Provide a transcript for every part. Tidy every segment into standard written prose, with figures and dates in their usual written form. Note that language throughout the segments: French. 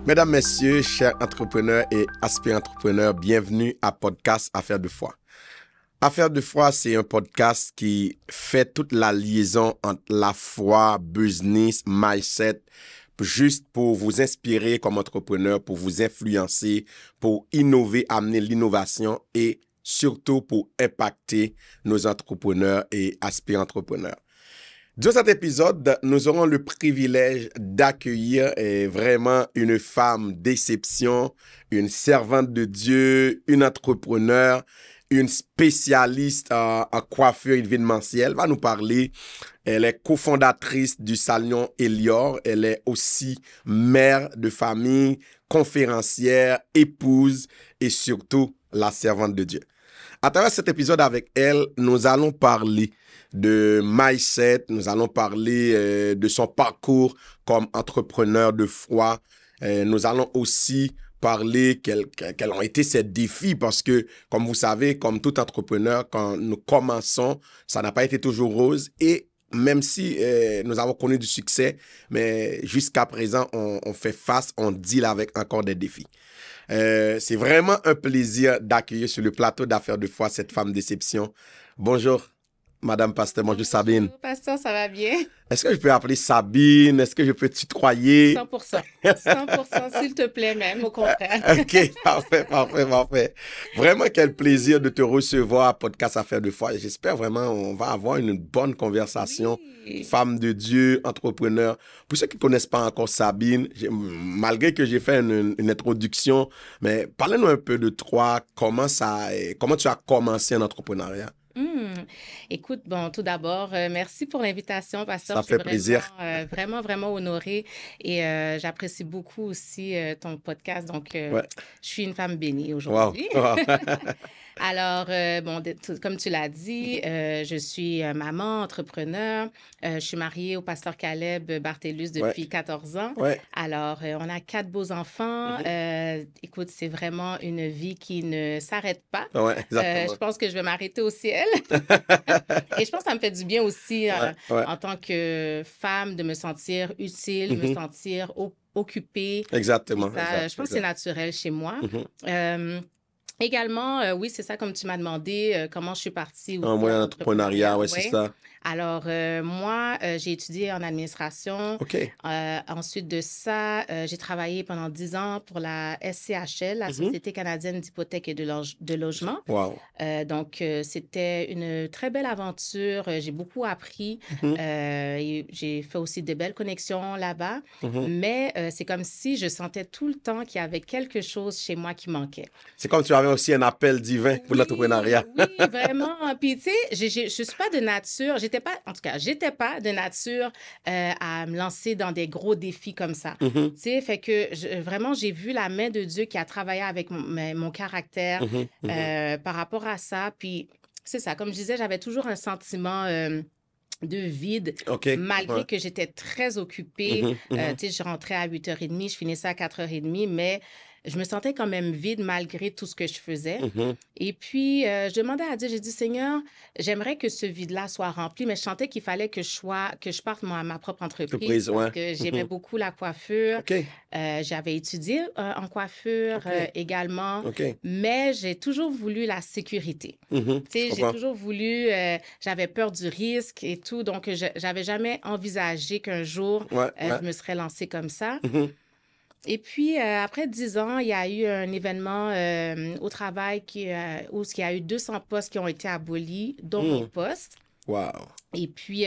Mesdames, Messieurs, chers entrepreneurs et aspirants-entrepreneurs, bienvenue à Podcast Affaires de foi. Affaires de foi, c'est un podcast qui fait toute la liaison entre la foi, business, mindset, juste pour vous inspirer comme entrepreneur, pour vous influencer, pour innover, amener l'innovation et surtout pour impacter nos entrepreneurs et aspirants-entrepreneurs. Dans cet épisode, nous aurons le privilège d'accueillir vraiment une femme d'exception, une servante de Dieu, une entrepreneur, une spécialiste en coiffure événementielle. Elle va nous parler. Elle est cofondatrice du Salon Elior. Elle est aussi mère de famille, conférencière, épouse et surtout la servante de Dieu. À travers cet épisode avec elle, nous allons parler de mindset, nous allons parler de son parcours comme entrepreneur de foi. Nous allons aussi parler quels ont été ses défis parce que, comme vous savez, comme tout entrepreneur, quand nous commençons, ça n'a pas été toujours rose et même si nous avons connu du succès, mais jusqu'à présent, on fait face, on deal avec encore des défis. C'est vraiment un plaisir d'accueillir sur le plateau d'Affaires de foi cette femme d'exception. Bonjour, Madame Pasteur. Bonjour, Sabine. Bonjour, Pasteur, ça va bien? Est-ce que je peux appeler Sabine? Est-ce que je peux tutoyer? 100%. 100%, s'il te plaît, même, au contraire. OK, parfait. Vraiment, quel plaisir de te recevoir à Podcast Affaires de foi. J'espère vraiment on va avoir une bonne conversation. Oui. Femme de Dieu, entrepreneur. Pour ceux qui ne connaissent pas encore Sabine, malgré que j'ai fait une introduction, mais parlez-nous un peu de toi. Comment tu as commencé en entrepreneuriat? Écoute, bon, tout d'abord, merci pour l'invitation, Pasteur. Ça fait plaisir. Vraiment honorée et j'apprécie beaucoup aussi ton podcast. Donc, Ouais. je suis une femme bénie aujourd'hui. Wow. Alors, comme tu l'as dit, je suis maman, entrepreneur. Je suis mariée au pasteur Caleb Bartellus depuis 14 ans. Ouais. Alors, on a 4 beaux enfants. Écoute, c'est vraiment une vie qui ne s'arrête pas. Ouais, exactement. Je pense que je vais m'arrêter au ciel. Et je pense que ça me fait du bien aussi en tant que femme de me sentir utile, me sentir occupée. Exactement. Je pense que c'est naturel chez moi. Également, oui, c'est ça, comme tu m'as demandé, comment je suis partie. En moyen entrepreneuriat, c'est ça. Alors, moi, j'ai étudié en administration. OK. Ensuite de ça, j'ai travaillé pendant 10 ans pour la SCHL, la Société canadienne d'hypothèque et de logement. Wow. Donc, c'était une très belle aventure. J'ai beaucoup appris. Et j'ai fait aussi de belles connexions là-bas. Mais c'est comme si je sentais tout le temps qu'il y avait quelque chose chez moi qui manquait. C'est comme tu avais aussi un appel divin pour l'entrepreneuriat. Oui, vraiment. Puis, tu sais, je suis pas de nature, j'étais pas de nature à me lancer dans des gros défis comme ça. Tu sais, fait que vraiment, j'ai vu la main de Dieu qui a travaillé avec mon caractère par rapport à ça. Puis, c'est ça, comme je disais, j'avais toujours un sentiment de vide, malgré que j'étais très occupée. Tu sais, je rentrais à 8h30, je finissais à 4h30, mais je me sentais quand même vide malgré tout ce que je faisais. Et puis, je demandais à Dieu, j'ai dit, Seigneur, j'aimerais que ce vide-là soit rempli, mais je sentais qu'il fallait que je parte ma propre entreprise parce que j'aimais beaucoup la coiffure. J'avais étudié en coiffure également, mais j'ai toujours voulu la sécurité. Tu sais, j'ai toujours voulu, j'avais peur du risque et tout, donc j'avais jamais envisagé qu'un jour, je me serais lancée comme ça. Et puis, après 10 ans, il y a eu un événement au travail où il y a eu 200 postes qui ont été abolis, dont mon poste. Wow. Et puis,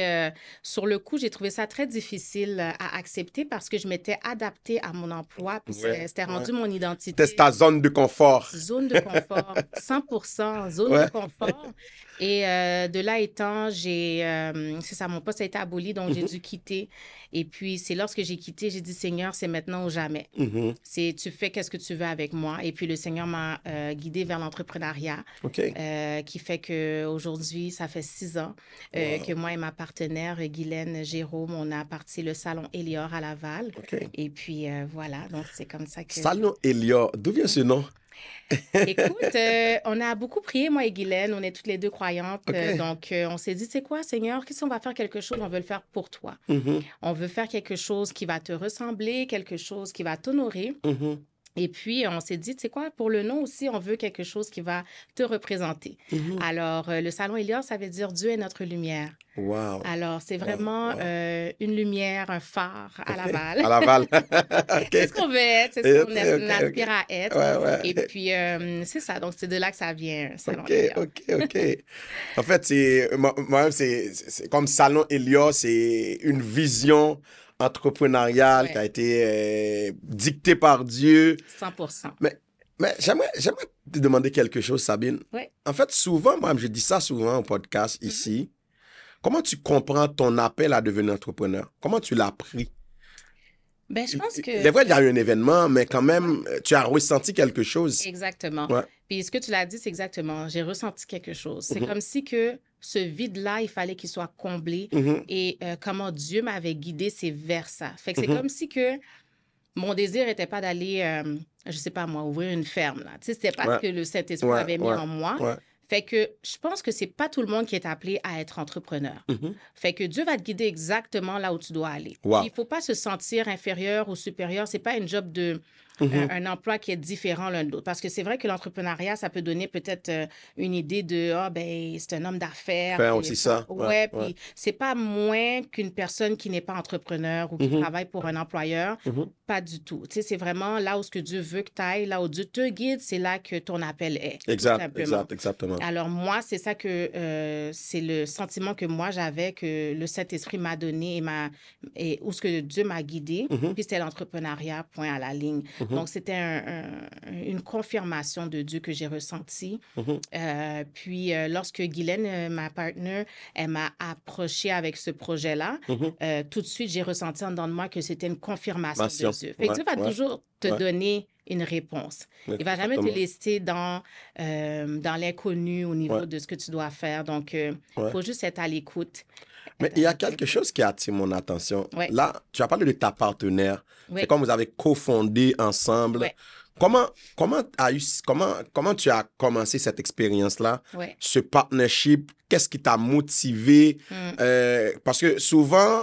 sur le coup, j'ai trouvé ça très difficile à accepter parce que je m'étais adaptée à mon emploi. Puis c'était rendu mon identité. C'était ta zone de confort. Zone de confort, 100% zone de confort. Et de là étant, c'est ça, mon poste a été aboli, donc j'ai dû quitter. Et puis, c'est lorsque j'ai quitté, j'ai dit, Seigneur, c'est maintenant ou jamais. Tu fais qu'est-ce que tu veux avec moi. Et puis, le Seigneur m'a guidée vers l'entrepreneuriat, qui fait qu'aujourd'hui, ça fait 6 ans que moi et ma partenaire, Guylaine Jérôme, on a parti le salon Elior à Laval. OK. Et puis, voilà, donc c'est comme ça que... Salon Elior, d'où vient ce nom? Écoute, on a beaucoup prié, moi et Guylaine. On est toutes les deux croyantes. OK. Donc, on s'est dit, c'est quoi, Seigneur? Qu'est-ce qu'on va faire quelque chose? On veut le faire pour toi. On veut faire quelque chose qui va te ressembler, quelque chose qui va t'honorer. Et puis, on s'est dit, tu sais quoi, pour le nom aussi, on veut quelque chose qui va te représenter. Alors, le salon Elior, ça veut dire Dieu est notre lumière. Wow. Alors, c'est vraiment une lumière, un phare à Laval. À Laval. OK. C'est ce qu'on veut être, c'est ce qu'on OK. aspire à être. Ouais. Et puis, c'est ça. Donc, c'est de là que ça vient, Salon OK, Elior. OK. En fait, moi-même, c'est comme Salon Elior, c'est une vision entrepreneuriale qui a été dictée par Dieu. 100%. Mais j'aimerais te demander quelque chose, Sabine. Oui. En fait, souvent, moi, je dis ça souvent au podcast ici. Comment tu comprends ton appel à devenir entrepreneur? Comment tu l'as pris? Ben, je pense que... C'est vrai qu'il y a eu un événement, mais quand même, tu as ressenti quelque chose. Exactement. Ouais. Puis ce que tu l'as dit, c'est exactement, j'ai ressenti quelque chose. C'est comme si que ce vide-là, il fallait qu'il soit comblé. Et comment Dieu m'avait guidé, c'est vers ça. Fait que c'est comme si que mon désir n'était pas d'aller, je sais pas moi, ouvrir une ferme. Là. Tu sais, c'était pas ce que le Saint-Esprit avait mis en moi. Fait que je pense que c'est pas tout le monde qui est appelé à être entrepreneur. Fait que Dieu va te guider exactement là où tu dois aller. Wow. Il faut pas se sentir inférieur ou supérieur. C'est pas une job de... un emploi qui est différent l'un de l'autre. Parce que c'est vrai que l'entrepreneuriat, ça peut donner peut-être une idée de « Ah, ben, c'est un homme d'affaires. » Faire aussi ça. Ouais, puis c'est pas moins qu'une personne qui n'est pas entrepreneur ou qui travaille pour un employeur. Pas du tout. Tu sais, c'est vraiment là où ce que Dieu veut que tu ailles, là où Dieu te guide, c'est là que ton appel est. Exactement. Alors moi, c'est ça que c'est le sentiment que moi j'avais, que le Saint-Esprit m'a donné et où ce que Dieu m'a guidé. Puis c'était l'entrepreneuriat, point à la ligne. Donc c'était une confirmation de Dieu que j'ai ressentie. Puis lorsque Guylaine, ma partenaire, elle m'a approchée avec ce projet-là, tout de suite j'ai ressenti en dedans de moi que c'était une confirmation de Dieu. Fait que Dieu va toujours te donner une réponse. Il ne va jamais te laisser dans l'inconnu au niveau de ce que tu dois faire. Donc, il faut juste être à l'écoute. Mais il y a quelque chose qui attire mon attention. Là, tu as parlé de ta partenaire. C'est comme vous avez cofondé ensemble. Comment tu as commencé cette expérience-là, ce partnership? Qu'est-ce qui t'a motivé? Parce que souvent,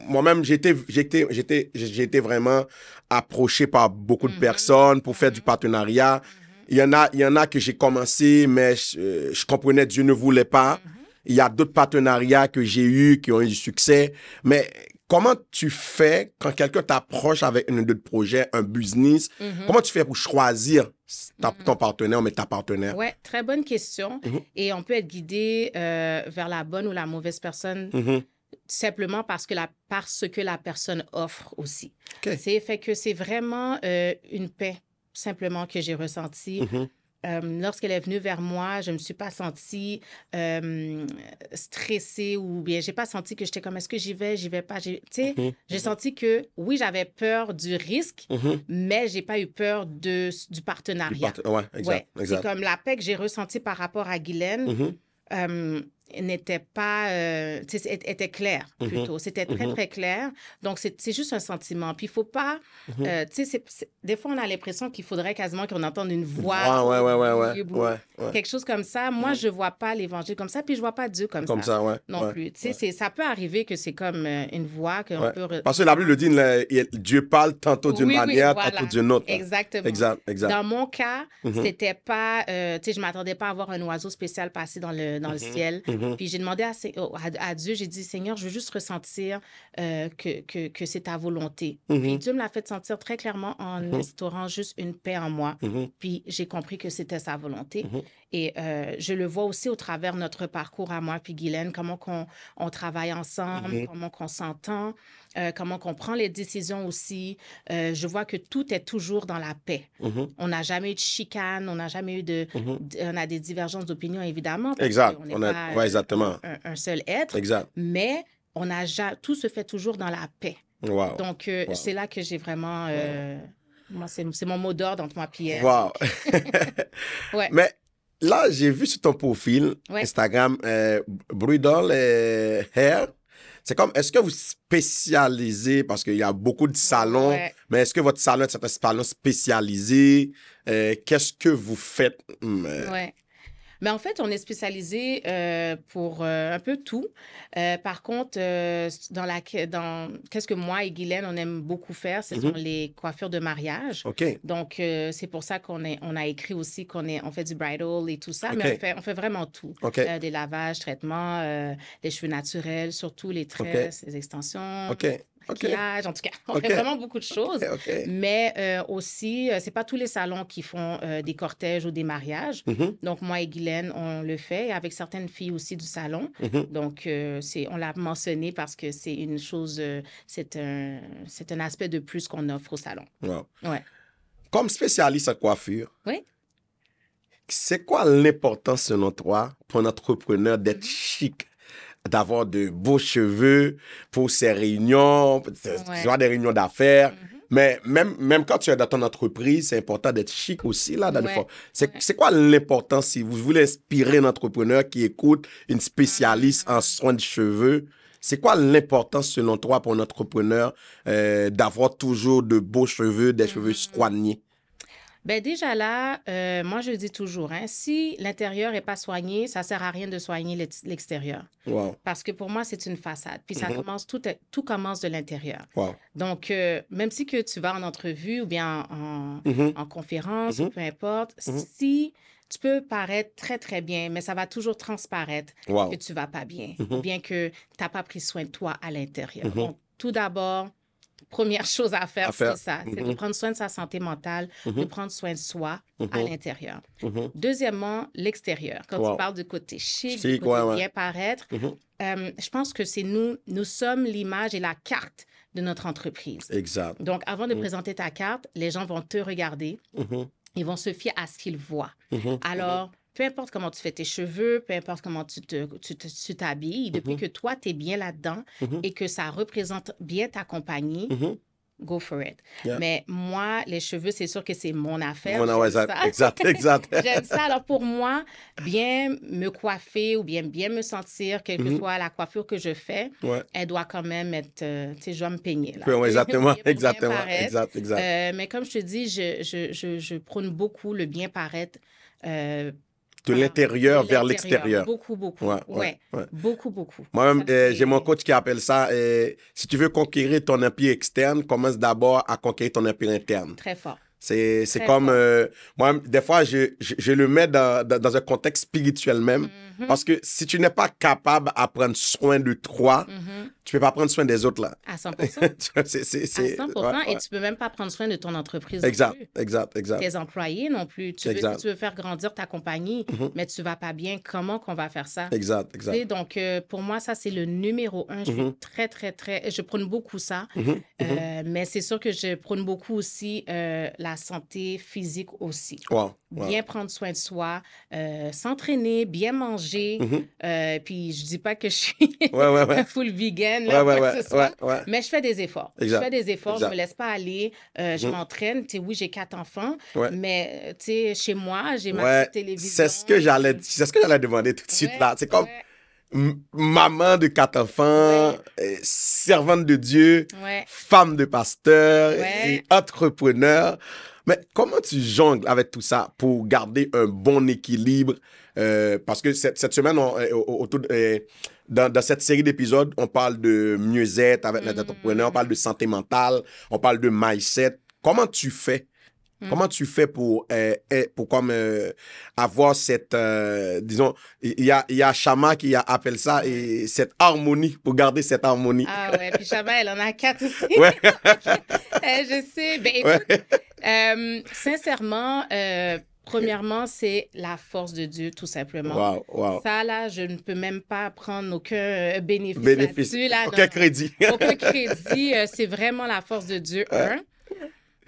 moi-même, j'ai été vraiment approché par beaucoup de personnes pour faire du partenariat. Il y en a que j'ai commencé, mais je comprenais Dieu ne voulait pas. Il y a d'autres partenariats que j'ai eus qui ont eu du succès. Mais comment tu fais quand quelqu'un t'approche avec un autre projet, un business? Comment tu fais pour choisir ton partenaire, mais ta partenaire? Oui, très bonne question. Et on peut être guidé vers la bonne ou la mauvaise personne simplement parce que la personne offre aussi. C'est fait que c'est vraiment une paix simplement que j'ai ressentie. Lorsqu'elle est venue vers moi, je ne me suis pas sentie stressée ou bien j'ai pas senti que j'étais comme est-ce que j'y vais pas. Tu sais, j'ai senti que oui, j'avais peur du risque, mais j'ai pas eu peur du partenariat. Exact. C'est comme la paix que j'ai ressentie par rapport à Guylaine. N'était pas... était clair, plutôt. C'était très, très clair. Donc, c'est juste un sentiment. Puis, il ne faut pas... des fois, on a l'impression qu'il faudrait quasiment qu'on entende une voix. Quelque chose comme ça. Moi, je ne vois pas l'Évangile comme ça, puis je ne vois pas Dieu comme ça. Non plus. Ça peut arriver que c'est comme une voix qu'on peut... Parce que la Bible le dit, Dieu parle tantôt d'une manière, tantôt d'une autre. Exactement. Exact. Dans mon cas, c'était pas... je ne m'attendais pas à voir un oiseau spécial passer dans le ciel. Puis j'ai demandé à Dieu, j'ai dit, Seigneur, je veux juste ressentir que c'est ta volonté. Puis Dieu me l'a fait sentir très clairement en instaurant juste une paix en moi. Puis j'ai compris que c'était sa volonté. Et je le vois aussi au travers de notre parcours à moi puis Guylaine, comment on travaille ensemble, comment qu'on s'entend, comment qu'on prend les décisions aussi. Je vois que tout est toujours dans la paix. On n'a jamais eu de chicane, on n'a jamais eu on a des divergences d'opinion, évidemment. Exact. On n'est pas exactement. Un seul être. Exact. Mais tout se fait toujours dans la paix. Wow. Donc, c'est là que j'ai vraiment... moi, c'est mon mot d'ordre entre moi et Pierre. Wow. Ouais. Mais là, j'ai vu sur ton profil Instagram, Bridal Hair. C'est comme, est-ce que vous spécialisez, parce qu'il y a beaucoup de salons, mais est-ce que votre salon est un salon spécialisé? Qu'est-ce que vous faites? Ouais. Mais en fait, on est spécialisé pour un peu tout. Par contre, qu'est-ce que moi et Guylaine, on aime beaucoup faire, ce sont les coiffures de mariage. OK. Donc, c'est pour ça qu'on a écrit aussi on fait du bridal et tout ça, mais on fait vraiment tout. Des lavages, traitements, des cheveux naturels, surtout les tresses, les extensions. Maquillage, en tout cas, on fait vraiment beaucoup de choses. Mais aussi, c'est pas tous les salons qui font des cortèges ou des mariages. Donc, moi et Guylaine, on le fait avec certaines filles aussi du salon. Donc, on l'a mentionné parce que c'est une chose, c'est un aspect de plus qu'on offre au salon. Wow. Ouais. Comme spécialiste en coiffure, c'est quoi l'importance, selon toi, pour un entrepreneur d'être chic? D'avoir de beaux cheveux pour ses réunions, soit des réunions d'affaires. Mais même quand tu es dans ton entreprise, c'est important d'être chic aussi, là, dans le fond. C'est quoi l'importance, si vous voulez inspirer un entrepreneur qui écoute une spécialiste en soins de cheveux, c'est quoi l'importance, selon toi, pour un entrepreneur d'avoir toujours de beaux cheveux, des cheveux soignés? Ben déjà là, moi je dis toujours, si l'intérieur n'est pas soigné, ça ne sert à rien de soigner l'extérieur. Wow. Parce que pour moi, c'est une façade. Puis ça commence, tout commence de l'intérieur. Wow. Donc, même si que tu vas en entrevue ou bien en conférence, peu importe, si tu peux paraître très, très bien, mais ça va toujours transparaître que tu ne vas pas bien ou bien que tu n'as pas pris soin de toi à l'intérieur. Donc, tout d'abord, première chose à faire, c'est ça. C'est de prendre soin de sa santé mentale, de prendre soin de soi à l'intérieur. Deuxièmement, l'extérieur. Quand tu parles du côté chic, du côté bien paraître, je pense que c'est nous sommes l'image et la carte de notre entreprise. Exact. Donc, avant de présenter ta carte, les gens vont te regarder. Ils vont se fier à ce qu'ils voient. Alors, peu importe comment tu fais tes cheveux, peu importe comment tu t'habilles, depuis que toi, tu es bien là-dedans et que ça représente bien ta compagnie, go for it. Yeah. Mais moi, les cheveux, c'est sûr que c'est mon affaire. Exact. J'aime ça. Alors, pour moi, bien me coiffer ou bien me sentir, quelle que soit la coiffure que je fais, elle doit quand même être, je dois me peigner. Là. Exactement. Mais comme je te dis, je prône beaucoup le bien paraître. De l'intérieur vers l'extérieur. Beaucoup. Beaucoup. Moi-même, j'ai mon coach qui appelle ça, si tu veux conquérir ton empire externe, commence d'abord à conquérir ton empire interne. Très fort. C'est comme, moi, des fois, je le mets dans un contexte spirituel même, parce que si tu n'es pas capable à prendre soin de toi, tu ne peux pas prendre soin des autres, là. À 100%. À 100%, et tu ne peux même pas prendre soin de ton entreprise non plus. Exact. Tes employés non plus. Tu veux faire grandir ta compagnie, mais tu ne vas pas bien. Comment qu'on va faire ça? Exact. Donc, pour moi, ça, c'est le numéro 1. Je suis très... Je prône beaucoup ça. Mais c'est sûr que je prône beaucoup aussi la santé physique aussi. Bien prendre soin de soi, s'entraîner, bien manger. Puis, je dis pas que je suis full vegan, mais je fais des efforts. Je me laisse pas aller. Je m'entraîne. Oui, j'ai 4 enfants, mais chez moi, j'ai ma petite télévision. C'est ce que j'allais demander tout de suite là. C'est comme maman de 4 enfants, servante de Dieu, femme de pasteur et entrepreneur. Mais comment tu jongles avec tout ça pour garder un bon équilibre? Parce que cette semaine, dans cette série d'épisodes, on parle de mieux-être avec les entrepreneurs, on parle de santé mentale, on parle de mindset. Comment tu fais? Comment tu fais pour avoir cette, disons, il y a Chama qui appelle ça et cette harmonie, pour garder cette harmonie. Ah ouais, puis Chama, elle en a 4 aussi. Je sais. Ben écoute, sincèrement, premièrement, c'est la force de Dieu, tout simplement. Wow. Ça, là, je ne peux même pas prendre aucun bénéfice là-dessus. Là, aucun crédit. Aucun crédit. C'est vraiment la force de Dieu,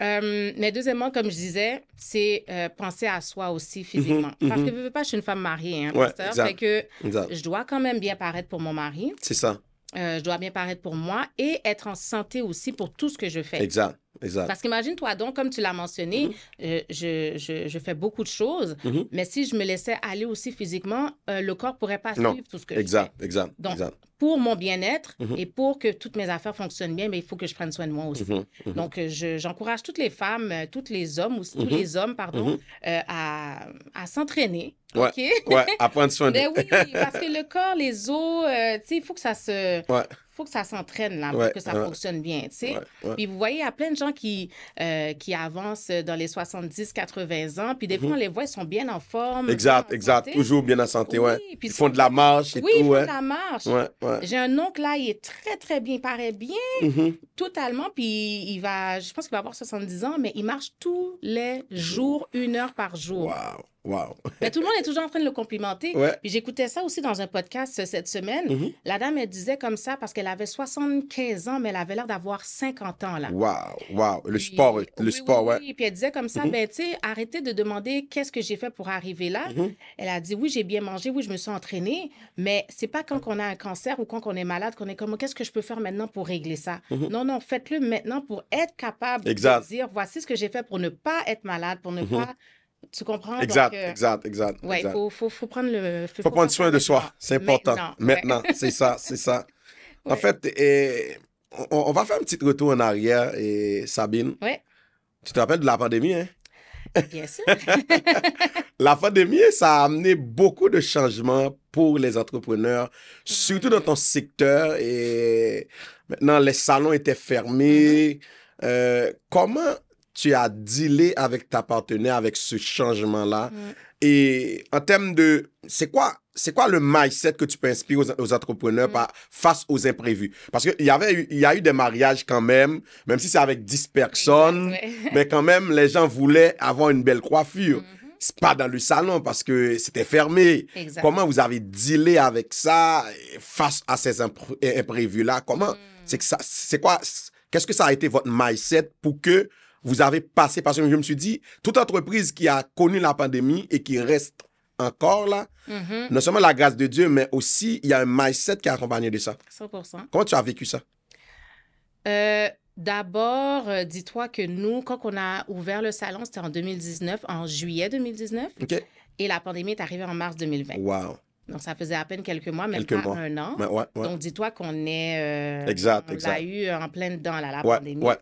mais deuxièmement, comme je disais, c'est penser à soi aussi physiquement. Parce que je ne veux pas, je suis une femme mariée, pasteur. Fait que je dois quand même bien paraître pour mon mari. C'est ça. Je dois bien paraître pour moi et être en santé aussi pour tout ce que je fais. Exact. exact. Parce qu'imagine-toi donc, comme tu l'as mentionné, je fais beaucoup de choses, mais si je me laissais aller aussi physiquement, le corps ne pourrait pas suivre tout ce que je fais. Exact. Donc, pour mon bien-être et pour que toutes mes affaires fonctionnent bien, il faut que je prenne soin de moi aussi. Donc, j'encourage toutes les femmes, tous les hommes, tous les hommes, pardon, à s'entraîner. Ouais, OK? ouais, à prendre soin de... Ben oui, parce que le corps, les os, tu sais, il faut que ça se... Ouais. faut que ça s'entraîne là, Ouais, pour que ça fonctionne bien, tu sais. Puis vous voyez, il y a plein de gens qui avancent dans les 70-80 ans, puis des fois, on les voit, ils sont bien en forme. Exact, bien en santé. toujours bien en santé, ouais. Puis Ils font de la marche et tout, ils font de la marche. Ouais. J'ai un oncle là, il est très, très bien, il paraît bien, totalement, puis je pense qu'il va avoir 70 ans, mais il marche tous les jours, 1 heure par jour. Wow. Mais tout le monde est toujours en train de le complimenter. Ouais. Puis j'écoutais ça aussi dans un podcast cette semaine. La dame, elle disait comme ça parce qu'elle avait 75 ans, mais elle avait l'air d'avoir 50 ans, là. Wow. Le sport, ouais. Oui. Puis elle disait comme ça, ben, tu sais, arrêtez de demander qu'est-ce que j'ai fait pour arriver là. Elle a dit, oui, j'ai bien mangé, oui, je me suis entraînée, mais c'est pas quand on a un cancer ou quand on est malade qu'on est comme, qu'est-ce que je peux faire maintenant pour régler ça? Non, faites-le maintenant pour être capable de dire, voici ce que j'ai fait pour ne pas être malade, pour ne pas... Tu comprends? Exact. Oui, il faut prendre le... faut prendre soin de soi. C'est important. Maintenant. C'est ça. En fait, on va faire un petit retour en arrière, Sabine. Oui. Tu te rappelles de la pandémie, hein? Bien sûr. La pandémie, ça a amené beaucoup de changements pour les entrepreneurs, surtout dans ton secteur. Et maintenant, les salons étaient fermés. Comment tu as dealé avec ta partenaire avec ce changement-là? Et en termes de... C'est quoi le mindset que tu peux inspirer aux entrepreneurs face aux imprévus? Parce qu'il y a eu des mariages quand même si c'est avec 10 personnes, mais quand même, les gens voulaient avoir une belle coiffure. C'est pas dans le salon parce que c'était fermé. Exact. Comment vous avez dealé avec ça face à ces imprévus-là? Comment... C'est quoi... Qu'est-ce que ça a été votre mindset pour que vous avez passé, parce que je me suis dit, toute entreprise qui a connu la pandémie et qui reste encore là, non seulement la grâce de Dieu, mais aussi il y a un mindset qui est accompagné de ça. 100%. Comment tu as vécu ça? D'abord, dis-toi que nous, quand on a ouvert le salon, c'était en 2019, en juillet 2019. OK. Et la pandémie est arrivée en mars 2020. Wow. Donc, ça faisait à peine quelques mois, même pas un an. Ouais. Donc, dis-toi qu'on est... exact. On l'a eu en plein dedans, là, la pandémie. Ouais.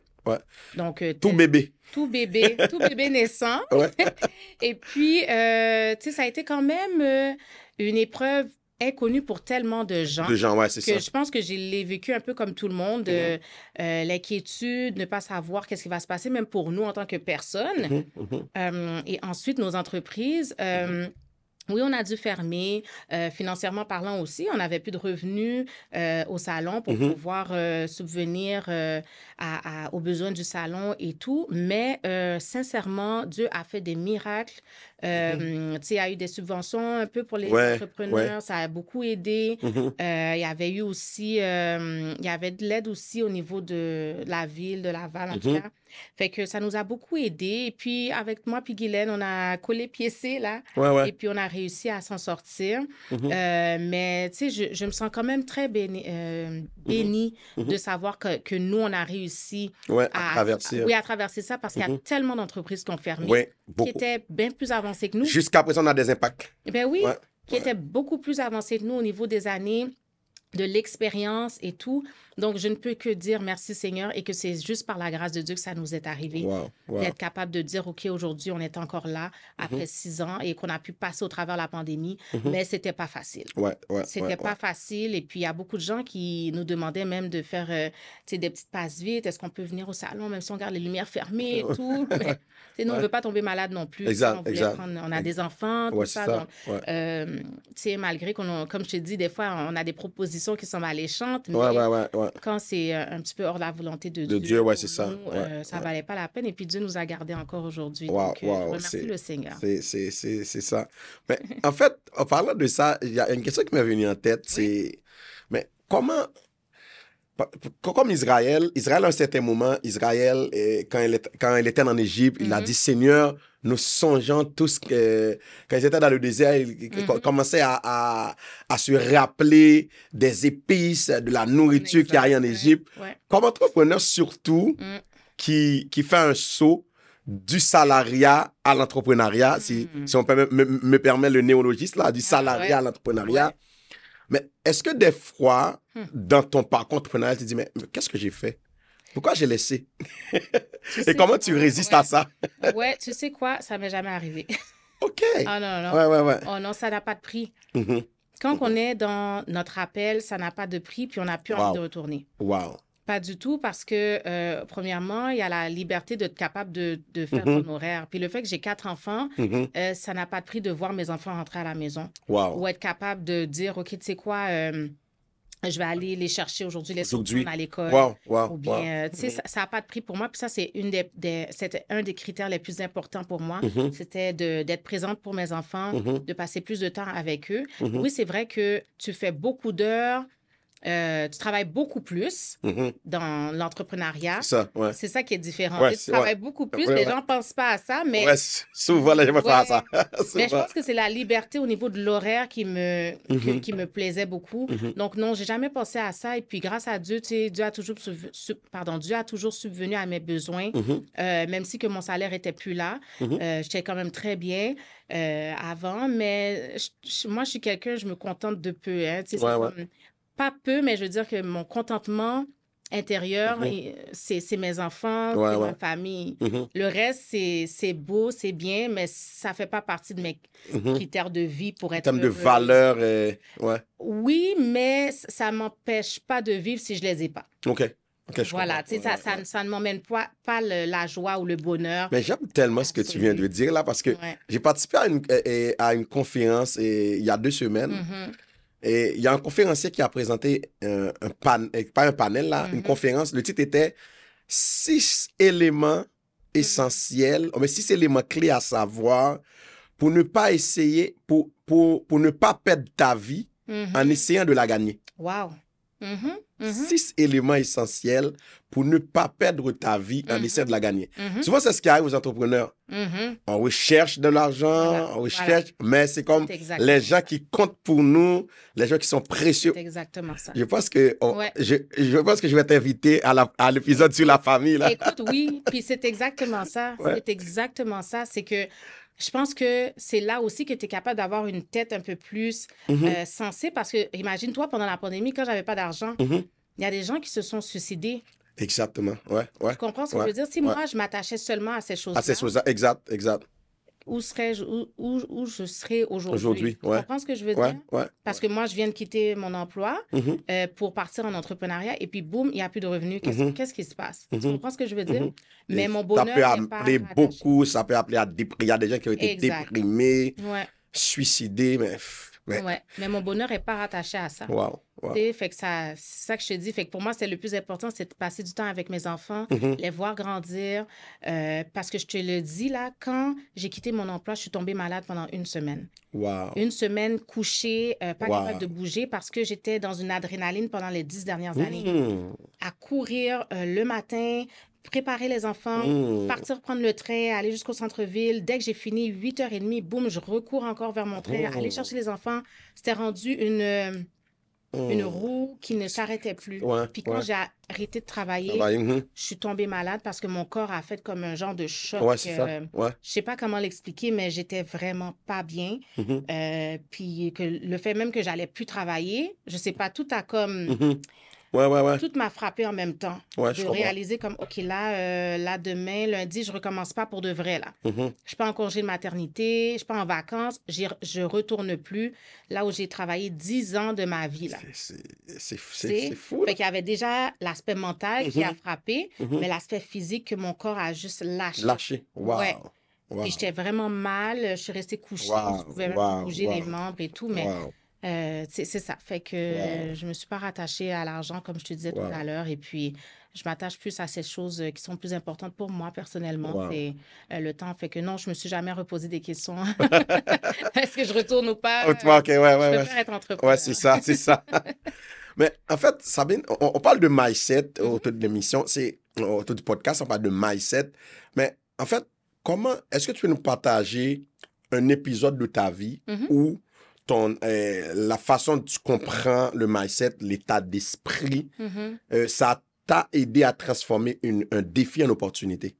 Donc, tout bébé naissant. Et puis, tu sais, ça a été quand même une épreuve inconnue pour tellement de gens. C'est ça. Je pense que je l'ai vécu un peu comme tout le monde. L'inquiétude, ne pas savoir qu'est-ce qui va se passer, même pour nous en tant que personne. Et ensuite, nos entreprises... oui, on a dû fermer, financièrement parlant aussi. On n'avait plus de revenus au salon pour pouvoir subvenir aux besoins du salon et tout. Mais sincèrement, Dieu a fait des miracles. Tu sais, il y a eu des subventions un peu pour les entrepreneurs. Ça a beaucoup aidé. Il y avait eu aussi... il y avait de l'aide aussi au niveau de la ville, de Laval, en tout cas. Fait que ça nous a beaucoup aidé. Et puis, avec moi puis Guylaine, on a collé piécé, là. Et puis, on a réussi à s'en sortir. Mais, tu sais, je me sens quand même très bénie de savoir que nous, on a réussi à traverser. À traverser ça parce qu'il y a tellement d'entreprises qui ont fermé, qui étaient bien plus avancées que nous. Jusqu'à présent, on a des impacts. Ben oui, qui étaient beaucoup plus avancées que nous au niveau des années, de l'expérience et tout. Donc, je ne peux que dire merci Seigneur et que c'est juste par la grâce de Dieu que ça nous est arrivé. D'être capable de dire, OK, aujourd'hui, on est encore là après 6 ans et qu'on a pu passer au travers de la pandémie, mais c'était pas facile. C'était pas facile. Et puis, il y a beaucoup de gens qui nous demandaient même de faire des petites passes vite. Est-ce qu'on peut venir au salon, même si on garde les lumières fermées et tout? Mais, nous, on ne veut pas tomber malade non plus. On a des enfants, tout ça. Donc, malgré qu'on, comme je te dis, des fois, on a des propositions qui sont alléchantes, mais quand c'est un petit peu hors de la volonté de Dieu, c'est ça. Ça valait pas la peine. Et puis Dieu nous a gardés encore aujourd'hui. Donc, remercie le Seigneur. C'est ça. Mais en fait, en parlant de ça, il y a une question qui m'est venue en tête. C'est, mais comment... Comme Israël, à un certain moment, Israël, quand il était en Égypte, il a dit, Seigneur, nous songeons tous que quand ils étaient dans le désert, ils commençaient à se rappeler des épices, de la nourriture qu'il y a en Égypte. Comme entrepreneur surtout, qui fait un saut du salariat à l'entrepreneuriat, si on peut me permet le néologisme, là, du salariat à l'entrepreneuriat. Ouais. Mais est-ce que des fois, dans ton parcours entrepreneurial, tu te dis, mais qu'est-ce que j'ai fait? Pourquoi j'ai laissé? Et comment tu résistes à ça? Ouais, tu sais quoi? Ça m'est jamais arrivé. OK. Ah non. Ouais. Oh non, ça n'a pas de prix. Quand on est dans notre appel, ça n'a pas de prix, puis on n'a plus envie de retourner. Wow. Pas du tout, parce que, premièrement, il y a la liberté d'être capable de faire son horaire. Puis le fait que j'ai 4 enfants, ça n'a pas de prix de voir mes enfants rentrer à la maison. Wow. Ou être capable de dire, OK, tu sais quoi, je vais aller les chercher aujourd'hui, les retourner à l'école. Wow. Ou bien, tu sais, ça n'a pas de prix pour moi. Puis ça, c'est c'était un des critères les plus importants pour moi. C'était d'être présente pour mes enfants, de passer plus de temps avec eux. Oui, c'est vrai que tu fais beaucoup d'heures. Tu travailles beaucoup plus dans l'entrepreneuriat. C'est ça qui est différent. Tu travailles beaucoup plus. Les gens ne pensent pas à ça, mais... souvent, les gens vont faire ça. Mais je pense que c'est la liberté au niveau de l'horaire qui me plaisait beaucoup. Donc, non, je n'ai jamais pensé à ça. Et puis, grâce à Dieu, tu sais, Dieu a toujours subvenu à mes besoins, même si que mon salaire n'était plus là. J'étais quand même très bien avant, mais moi, je suis quelqu'un, je me contente de peu. Hein, tu sais, pas peu, mais je veux dire que mon contentement intérieur, c'est mes enfants, c'est ma famille. Le reste, c'est beau, c'est bien, mais ça ne fait pas partie de mes critères de vie pour être en termes de valeur. Oui, mais ça ne m'empêche pas de vivre si je ne les ai pas. OK, voilà, tu sais, ça ne m'emmène pas la joie ou le bonheur. Mais j'aime tellement ce que tu viens de dire là, parce que j'ai participé à une conférence il y a 2 semaines. Et il y a un conférencier qui a présenté pas un panel, là, une conférence. Le titre était 6 éléments essentiels, mais 6 éléments clés à savoir pour ne pas essayer, pour ne pas perdre ta vie en essayant de la gagner. Wow. 6 éléments essentiels pour ne pas perdre ta vie en essayant de la gagner. Souvent, c'est ce qui arrive aux entrepreneurs. On recherche de l'argent, on recherche, mais c'est comme les gens qui comptent pour nous, les gens qui sont précieux. C'est exactement ça. Je pense que je vais t'inviter à l'épisode sur la famille. Là. Écoute, oui, puis c'est exactement ça. C'est exactement ça. C'est que je pense que c'est là aussi que tu es capable d'avoir une tête un peu plus sensée, parce que, imagine-toi, pendant la pandémie, quand j'avais pas d'argent, il y a des gens qui se sont suicidés. Exactement, Tu comprends ce que je veux dire? Si moi, je m'attachais seulement à ces choses-là. À ces choses-là, exact. Où je serais aujourd'hui. Tu comprends ce que je veux dire? Parce que moi, je viens de quitter mon emploi pour partir en entrepreneuriat et puis, boum, il n'y a plus de revenus. Qu'est-ce qui se passe? Tu comprends ce que je veux dire? Mais mon bonheur ça peut appeler beaucoup, ça peut appeler à déprimer. Il y a des gens qui ont été déprimés, suicidés, mais mon bonheur n'est pas rattaché à ça. Fait que c'est ça que je te dis. Fait que pour moi, c'est le plus important, c'est de passer du temps avec mes enfants, les voir grandir. Parce que je te le dis, là, quand j'ai quitté mon emploi, je suis tombée malade pendant 1 semaine. Une semaine couchée, pas capable de bouger parce que j'étais dans une adrénaline pendant les 10 dernières années. À courir le matin, préparer les enfants, partir prendre le train, aller jusqu'au centre-ville. Dès que j'ai fini, 8h30, boum, je recours encore vers mon train, aller chercher les enfants. C'était rendu une roue qui ne s'arrêtait plus. Puis quand j'ai arrêté de travailler, je suis tombée malade parce que mon corps a fait comme un genre de choc. Je sais pas comment l'expliquer, mais j'étais vraiment pas bien. Puis que le fait même que j'allais plus travailler, je sais pas, tout a comme... Tout m'a frappé en même temps. De réaliser comme, OK, là, demain, lundi, je recommence pas pour de vrai, là. Je suis pas en congé de maternité, je suis pas en vacances, je retourne plus là où j'ai travaillé 10 ans de ma vie, là. C'est fou. Fait qu'il y avait déjà l'aspect mental qui a frappé, mais l'aspect physique que mon corps a juste lâché. Puis j'étais vraiment mal, je suis restée couchée, je pouvais même pas bouger les membres et tout, mais... c'est ça. Fait que je me suis pas rattachée à l'argent, comme je te disais tout à l'heure. Et puis, je m'attache plus à ces choses qui sont plus importantes pour moi, personnellement. C'est le temps. Fait que non, je me suis jamais reposé des questions. Est-ce que je retourne ou pas? Je préfère être entrepreneur. C'est ça. Mais en fait, Sabine, on parle de mindset autour de l'émission. Autour du podcast, on parle de mindset. Mais en fait, est-ce que tu peux nous partager un épisode de ta vie où la façon dont tu comprends le mindset, l'état d'esprit, ça a t'a aidé à transformer un défi en opportunité?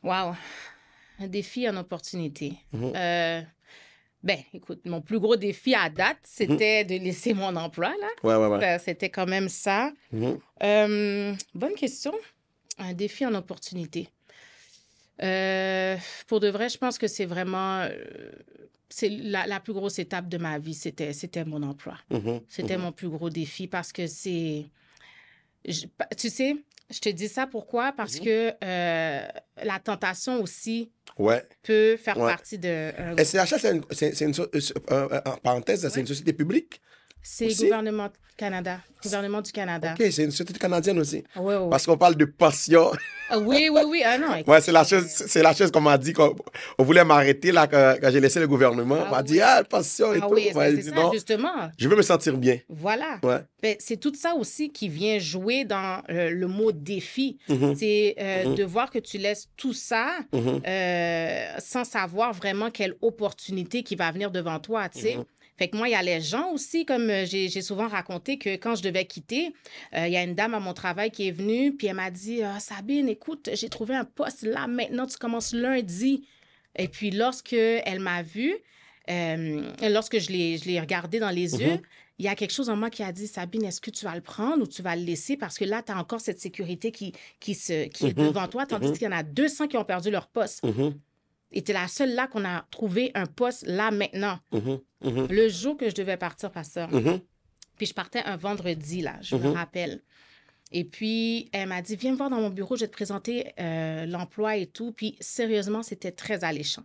Wow. Un défi en opportunité. Mhm. Écoute, mon plus gros défi à date, c'était de laisser mon emploi, là. Ouais. C'était quand même ça. Mhm. Bonne question. Un défi en opportunité. Pour de vrai, je pense que c'est vraiment... c'est la plus grosse étape de ma vie, c'était mon emploi. Mhm. C'était mon plus gros défi parce que c'est... tu sais, je te dis ça pourquoi? Parce que la tentation aussi Ouais. peut faire Ouais. partie de... SCHL, c'est une en parenthèse, c'est Ouais. une société publique C'est aussi? gouvernement du Canada. OK, c'est une société canadienne aussi. Oui, oui, Parce oui. qu'on parle de pension. Oui. Ah non, Ouais, écoute, c'est la chose qu'on m'a dit quand on voulait m'arrêter là quand j'ai laissé le gouvernement. On m'a dit oui. pension et Ah tout. oui, Moi, j'ai c'est dit ça, non, justement. je veux me sentir bien. Voilà. Ouais. C'est tout ça aussi qui vient jouer dans le mot défi. Mhm. C'est de voir que tu laisses tout ça Mhm. sans savoir vraiment quelle opportunité qui va venir devant toi, tu sais. Fait que moi, il y a les gens aussi, comme j'ai souvent raconté, que quand je devais quitter, il y a une dame à mon travail qui est venue, puis elle m'a dit Sabine, écoute, j'ai trouvé un poste là, maintenant tu commences lundi. Et puis, lorsque elle m'a vue, lorsque je l'ai regardée dans les yeux, il y a quelque chose en moi qui a dit Sabine, est-ce que tu vas le prendre ou tu vas le laisser? Parce que là, tu as encore cette sécurité qui est devant toi, tandis qu'il y en a 200 qui ont perdu leur poste. Et tu es la seule là qu'on a trouvé un poste là maintenant. Le jour que je devais partir, pasteur. Puis je partais un vendredi, là, je me rappelle. Et puis, elle m'a dit, viens me voir dans mon bureau, je vais te présenter l'emploi et tout. Puis, sérieusement, c'était très alléchant.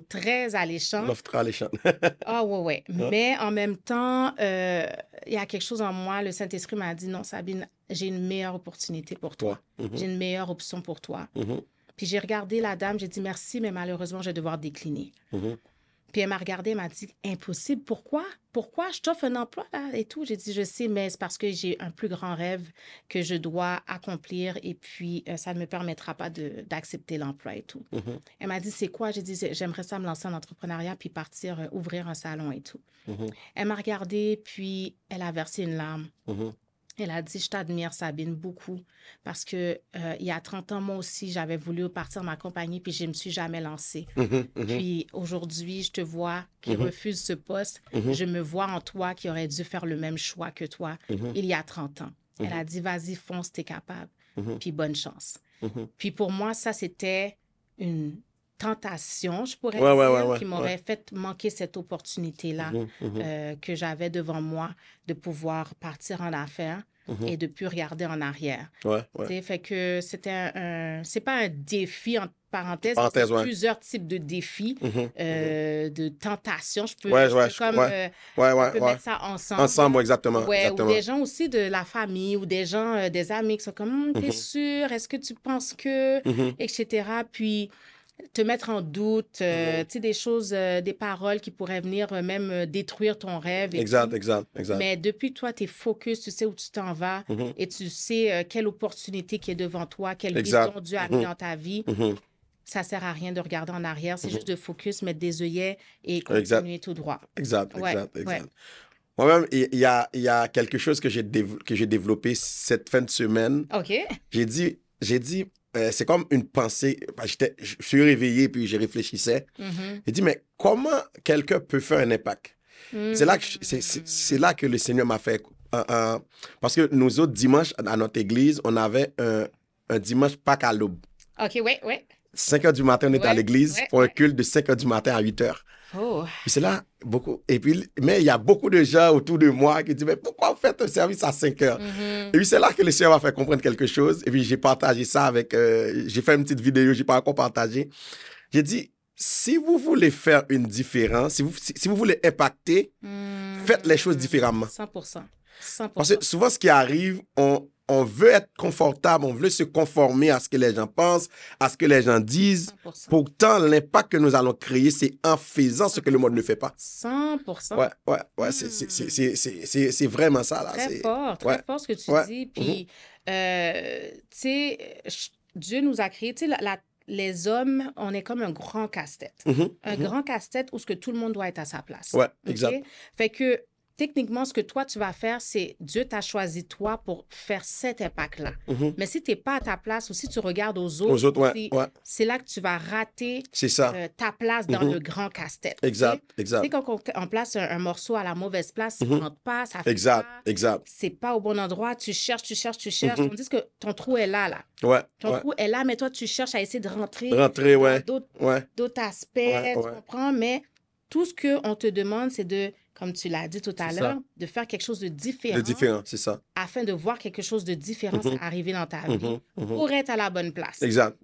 Très alléchant. L'offre très alléchante. Ah, ouais. Mais en même temps, il y a quelque chose en moi. Le Saint-Esprit m'a dit, non, Sabine, j'ai une meilleure opportunité pour toi. J'ai une meilleure option pour toi. Puis, j'ai regardé la dame, j'ai dit merci, mais malheureusement, je vais devoir décliner. Puis elle m'a regardée, elle m'a dit « Impossible, pourquoi? Pourquoi je t'offre un emploi là et tout? » J'ai dit « Je sais, mais c'est parce que j'ai un plus grand rêve que je dois accomplir et puis ça ne me permettra pas d'accepter l'emploi et tout. » Elle m'a dit « C'est quoi? » J'ai dit « J'aimerais ça me lancer en entrepreneuriat puis partir ouvrir un salon et tout. » Elle m'a regardée, puis elle a versé une larme. Elle a dit, je t'admire, Sabine, beaucoup, parce que il y a 30 ans, moi aussi, j'avais voulu partir ma compagnie, puis je ne me suis jamais lancée. Puis aujourd'hui, je te vois qui refuse ce poste. Je me vois en toi qui aurait dû faire le même choix que toi il y a 30 ans. Elle a dit, vas-y, fonce, t'es capable. Puis bonne chance. Puis pour moi, ça, c'était une tentation, je pourrais dire, qui m'aurait fait manquer cette opportunité-là que j'avais devant moi de pouvoir partir en affaires et de plus regarder en arrière. Fait que c'est pas un défi en parenthèse, c'est plusieurs types de défis, de tentations. Je peux mettre ça ensemble. Ensemble, exactement. Ou des gens aussi de la famille ou des gens, des amis qui sont comme, t'es sûr, est-ce que tu penses que, etc. Puis te mettre en doute, tu sais, des choses, des paroles qui pourraient venir même détruire ton rêve. Exact. Mais depuis toi, tu es focus, tu sais où tu t'en vas et tu sais quelle opportunité qui est devant toi, quelle vision Dieu a mis dans ta vie. Ça ne sert à rien de regarder en arrière, c'est juste de focus, mettre des œillets et continuer tout droit. Exact. Moi-même, il y a quelque chose que j'ai développé cette fin de semaine. OK. J'ai dit c'est comme une pensée. Je suis réveillé, puis je réfléchissais. J'ai dit, mais comment quelqu'un peut faire un impact? C'est là que le Seigneur m'a fait... parce que nous autres, dimanche, à notre église, on avait un dimanche Pâques à l'aube. OK, ouais. 5 h du matin, on était à l'église pour un culte de 5 h du matin à 8 h. Oh. Puis c'est là, beaucoup. Et puis, mais il y a beaucoup de gens autour de moi qui disent, mais pourquoi vous faites un service à 5 h? Et puis c'est là que le Seigneur m'a fait comprendre quelque chose. Et puis j'ai partagé ça avec, j'ai fait une petite vidéo, j'ai pas encore partagé. J'ai dit, si vous voulez faire une différence, si vous voulez impacter, faites les choses différemment. 100%. Parce que souvent, ce qui arrive, on veut être confortable, on veut se conformer à ce que les gens pensent, à ce que les gens disent. 100%. Pourtant, l'impact que nous allons créer, c'est en faisant ce que le monde ne fait pas. 100%. Ouais, c'est vraiment ça, là. Très fort ce que tu dis. Puis, tu sais, Dieu nous a créés, tu sais, les hommes, on est comme un grand casse-tête. Un grand casse-tête où ce que tout le monde doit être à sa place. Ouais, exact. Fait que techniquement, ce que toi, tu vas faire, c'est Dieu t'a choisi toi pour faire cet impact-là. Mais si tu n'es pas à ta place ou si tu regardes aux autres, c'est là que tu vas rater ta place dans le grand casse-tête. Exact. Tu sais, quand on place un morceau à la mauvaise place, ça ne rentre pas, ça fait pas. C'est pas au bon endroit. Tu cherches. Tandis que ton trou est là. Ton trou est là, mais toi, tu cherches à essayer de rentrer d'autres aspects, tu comprends? Mais tout ce qu'on te demande, c'est de, comme tu l'as dit tout à l'heure, de faire quelque chose de différent. C'est ça. Afin de voir quelque chose de différent arriver dans ta vie pour être à la bonne place. Exact.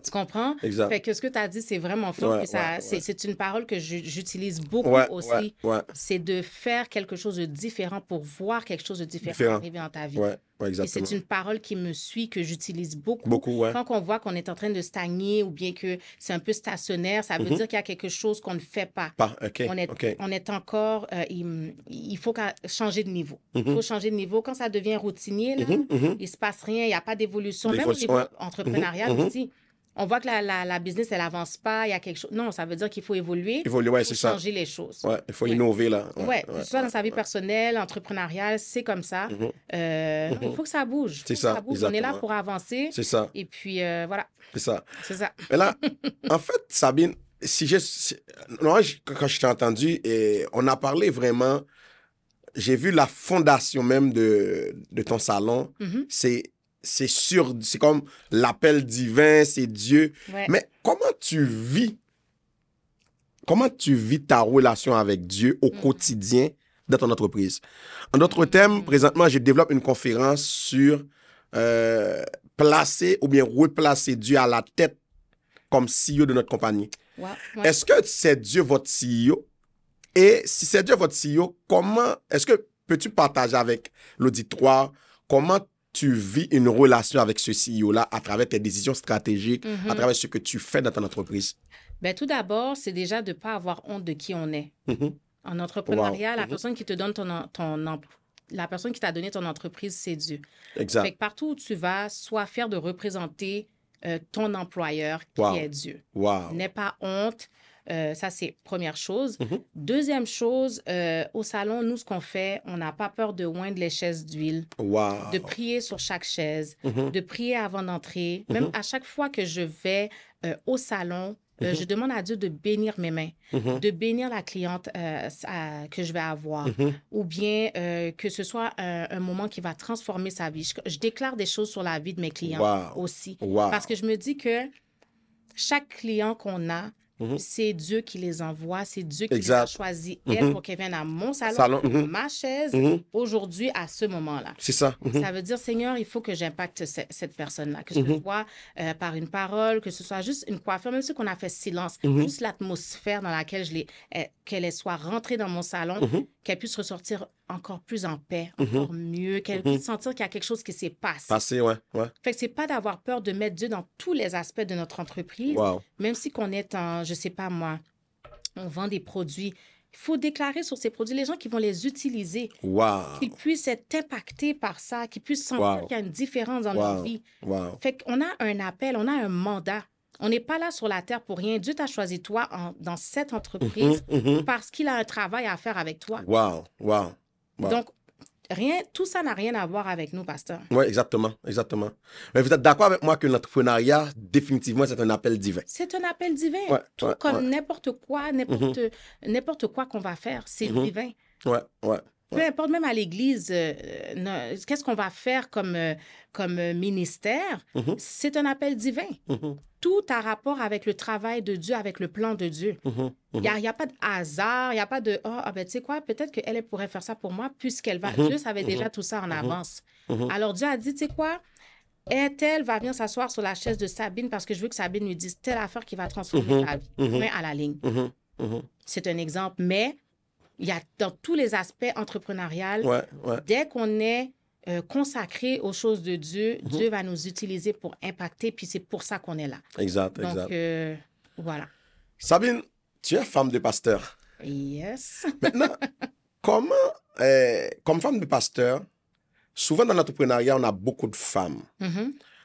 Tu comprends? Exact. Fait que ce que tu as dit, c'est vraiment fort. C'est une parole que j'utilise beaucoup aussi. C'est de faire quelque chose de différent pour voir quelque chose de différent arriver dans ta vie. Exactement. Et c'est une parole qui me suit, que j'utilise beaucoup. Quand on voit qu'on est en train de stagner ou bien que c'est un peu stationnaire, ça veut dire qu'il y a quelque chose qu'on ne fait pas. On est encore... il faut changer de niveau. Il faut changer de niveau. Quand ça devient routinier, là, il ne se passe rien, il n'y a pas d'évolution. Même au niveau entrepreneurial aussi. On voit que la business, elle n'avance pas, il y a quelque chose. Non, ça veut dire qu'il faut évoluer. Il faut changer les choses. Il faut innover, là. Soit dans sa vie personnelle, entrepreneuriale, c'est comme ça. Il faut que ça bouge. On est là pour avancer. C'est ça. Et puis, voilà. C'est ça. Mais là, en fait, Sabine, quand je t'ai entendu, on a parlé vraiment... J'ai vu la fondation même de ton salon. C'est sûr, c'est comme l'appel divin, c'est Dieu. Mais comment tu vis ta relation avec Dieu au quotidien dans ton entreprise? En d'autres termes, présentement, je développe une conférence sur placer ou bien replacer Dieu à la tête comme CEO de notre compagnie. Est-ce que c'est Dieu votre CEO? Et si c'est Dieu votre CEO, peux-tu partager avec l'auditoire comment tu vis une relation avec ce CEO-là à travers tes décisions stratégiques, à travers ce que tu fais dans ton entreprise? Bien, tout d'abord, c'est déjà de ne pas avoir honte de qui on est. En entrepreneuriat, la personne qui te donne la personne qui t'a donné ton entreprise, c'est Dieu. Exact. Fait que partout où tu vas, sois fier de représenter ton employeur qui est Dieu. N'aie pas honte. Ça, c'est première chose. Deuxième chose, au salon, nous, ce qu'on fait, on n'a pas peur de oindre les chaises d'huile, de prier sur chaque chaise, de prier avant d'entrer. Même à chaque fois que je vais au salon, je demande à Dieu de bénir mes mains, de bénir la cliente que je vais avoir, ou bien que ce soit un moment qui va transformer sa vie. Je déclare des choses sur la vie de mes clients aussi, parce que je me dis que chaque client qu'on a, c'est Dieu qui les envoie, c'est Dieu qui les a choisis, elle, pour qu'elle vienne à mon salon, ma chaise, aujourd'hui, à ce moment-là. C'est ça. Ça veut dire, Seigneur, il faut que j'impacte cette personne-là, que ce soit par une parole, que ce soit juste une coiffure, même si on a fait silence, juste l'atmosphère dans laquelle qu'elle soit rentrée dans mon salon, qu'elle puisse ressortir encore plus en paix, encore mieux, qu'elle puisse sentir qu'il y a quelque chose qui s'est passé. Fait que c'est pas d'avoir peur de mettre Dieu dans tous les aspects de notre entreprise, même si qu'on est je sais pas moi, on vend des produits. Il faut déclarer sur ces produits les gens qui vont les utiliser, qu'ils puissent être impactés par ça, qu'ils puissent sentir qu'il y a une différence dans leur vie. Fait qu'on a un appel, on a un mandat. On n'est pas là sur la terre pour rien. Dieu t'a choisi toi dans cette entreprise parce qu'il a un travail à faire avec toi. Donc, tout ça n'a rien à voir avec nous, pasteur. Oui, exactement. Mais vous êtes d'accord avec moi que l'entrepreneuriat, définitivement, c'est un appel divin? C'est un appel divin. Comme n'importe quoi qu'on va faire, c'est divin. Peu importe, même à l'Église, qu'est-ce qu'on va faire comme ministère, c'est un appel divin. Tout a rapport avec le travail de Dieu, avec le plan de Dieu. Il n'y a pas de hasard, il n'y a pas de « Ah, ben tu sais quoi, peut-être qu'elle pourrait faire ça pour moi puisqu'elle va... » Dieu savait déjà tout ça en avance. Alors Dieu a dit « Tu sais quoi, elle va venir s'asseoir sur la chaise de Sabine parce que je veux que Sabine lui dise telle affaire qui va transformer sa vie. » Point à la ligne. C'est un exemple, mais il y a dans tous les aspects entrepreneuriaux, dès qu'on est consacré aux choses de Dieu, Dieu va nous utiliser pour impacter, puis c'est pour ça qu'on est là. Exact. Voilà. Sabine, tu es femme de pasteur. Yes. Maintenant, comme femme de pasteur, souvent dans l'entrepreneuriat, on a beaucoup de femmes.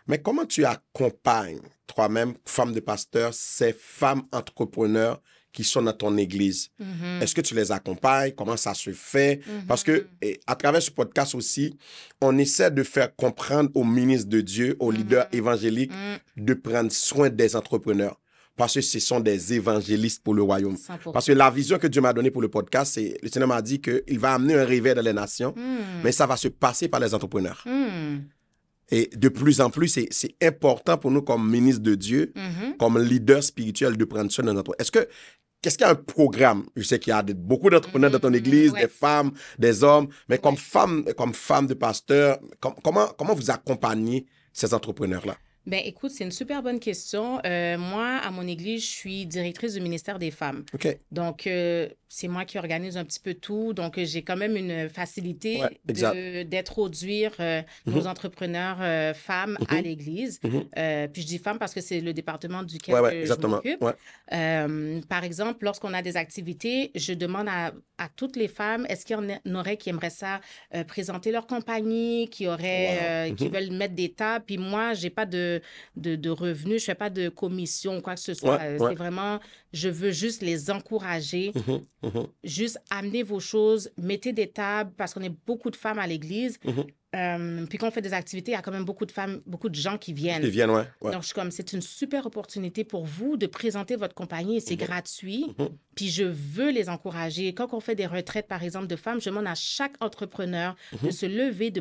Mais comment tu accompagnes toi-même, femme de pasteur, ces femmes entrepreneurs qui sont dans ton église. Est-ce que tu les accompagnes? Comment ça se fait? Parce que à travers ce podcast aussi, on essaie de faire comprendre aux ministres de Dieu, aux leaders évangéliques, de prendre soin des entrepreneurs. Parce que ce sont des évangélistes pour le royaume. 100%. Parce que la vision que Dieu m'a donnée pour le podcast, c'est le Seigneur m'a dit qu'il va amener un réveil dans les nations, mais ça va se passer par les entrepreneurs. Et de plus en plus, c'est important pour nous comme ministres de Dieu, comme leaders spirituels, de prendre soin de notre entrepreneurs. Qu'est-ce qu'il y a un programme? Je sais qu'il y a beaucoup d'entrepreneurs dans ton église, des femmes, des hommes, mais comme femme de pasteur, comment vous accompagnez ces entrepreneurs-là? Ben, écoute, c'est une super bonne question. Moi, à mon église, je suis directrice du ministère des femmes. OK. Donc, c'est moi qui organise un petit peu tout. Donc, j'ai quand même une facilité d'introduire nos entrepreneurs femmes à l'église. Puis, je dis femmes parce que c'est le département duquel je m'occupe. Par exemple, lorsqu'on a des activités, je demande à toutes les femmes, est-ce qu'il y en aurait qui aimeraient ça présenter leur compagnie, qui veulent mettre des tables. Puis moi, j'ai pas de revenus, je fais pas de commission ou quoi que ce soit. C'est vraiment, je veux juste les encourager, juste amener vos choses, mettez des tables parce qu'on est beaucoup de femmes à l'église. Puis quand on fait des activités, il y a quand même beaucoup de femmes, beaucoup de gens qui viennent. Donc, je suis comme, c'est une super opportunité pour vous de présenter votre compagnie. C'est gratuit. Puis je veux les encourager. Quand on fait des retraites, par exemple, de femmes, je demande à chaque entrepreneur de se lever, de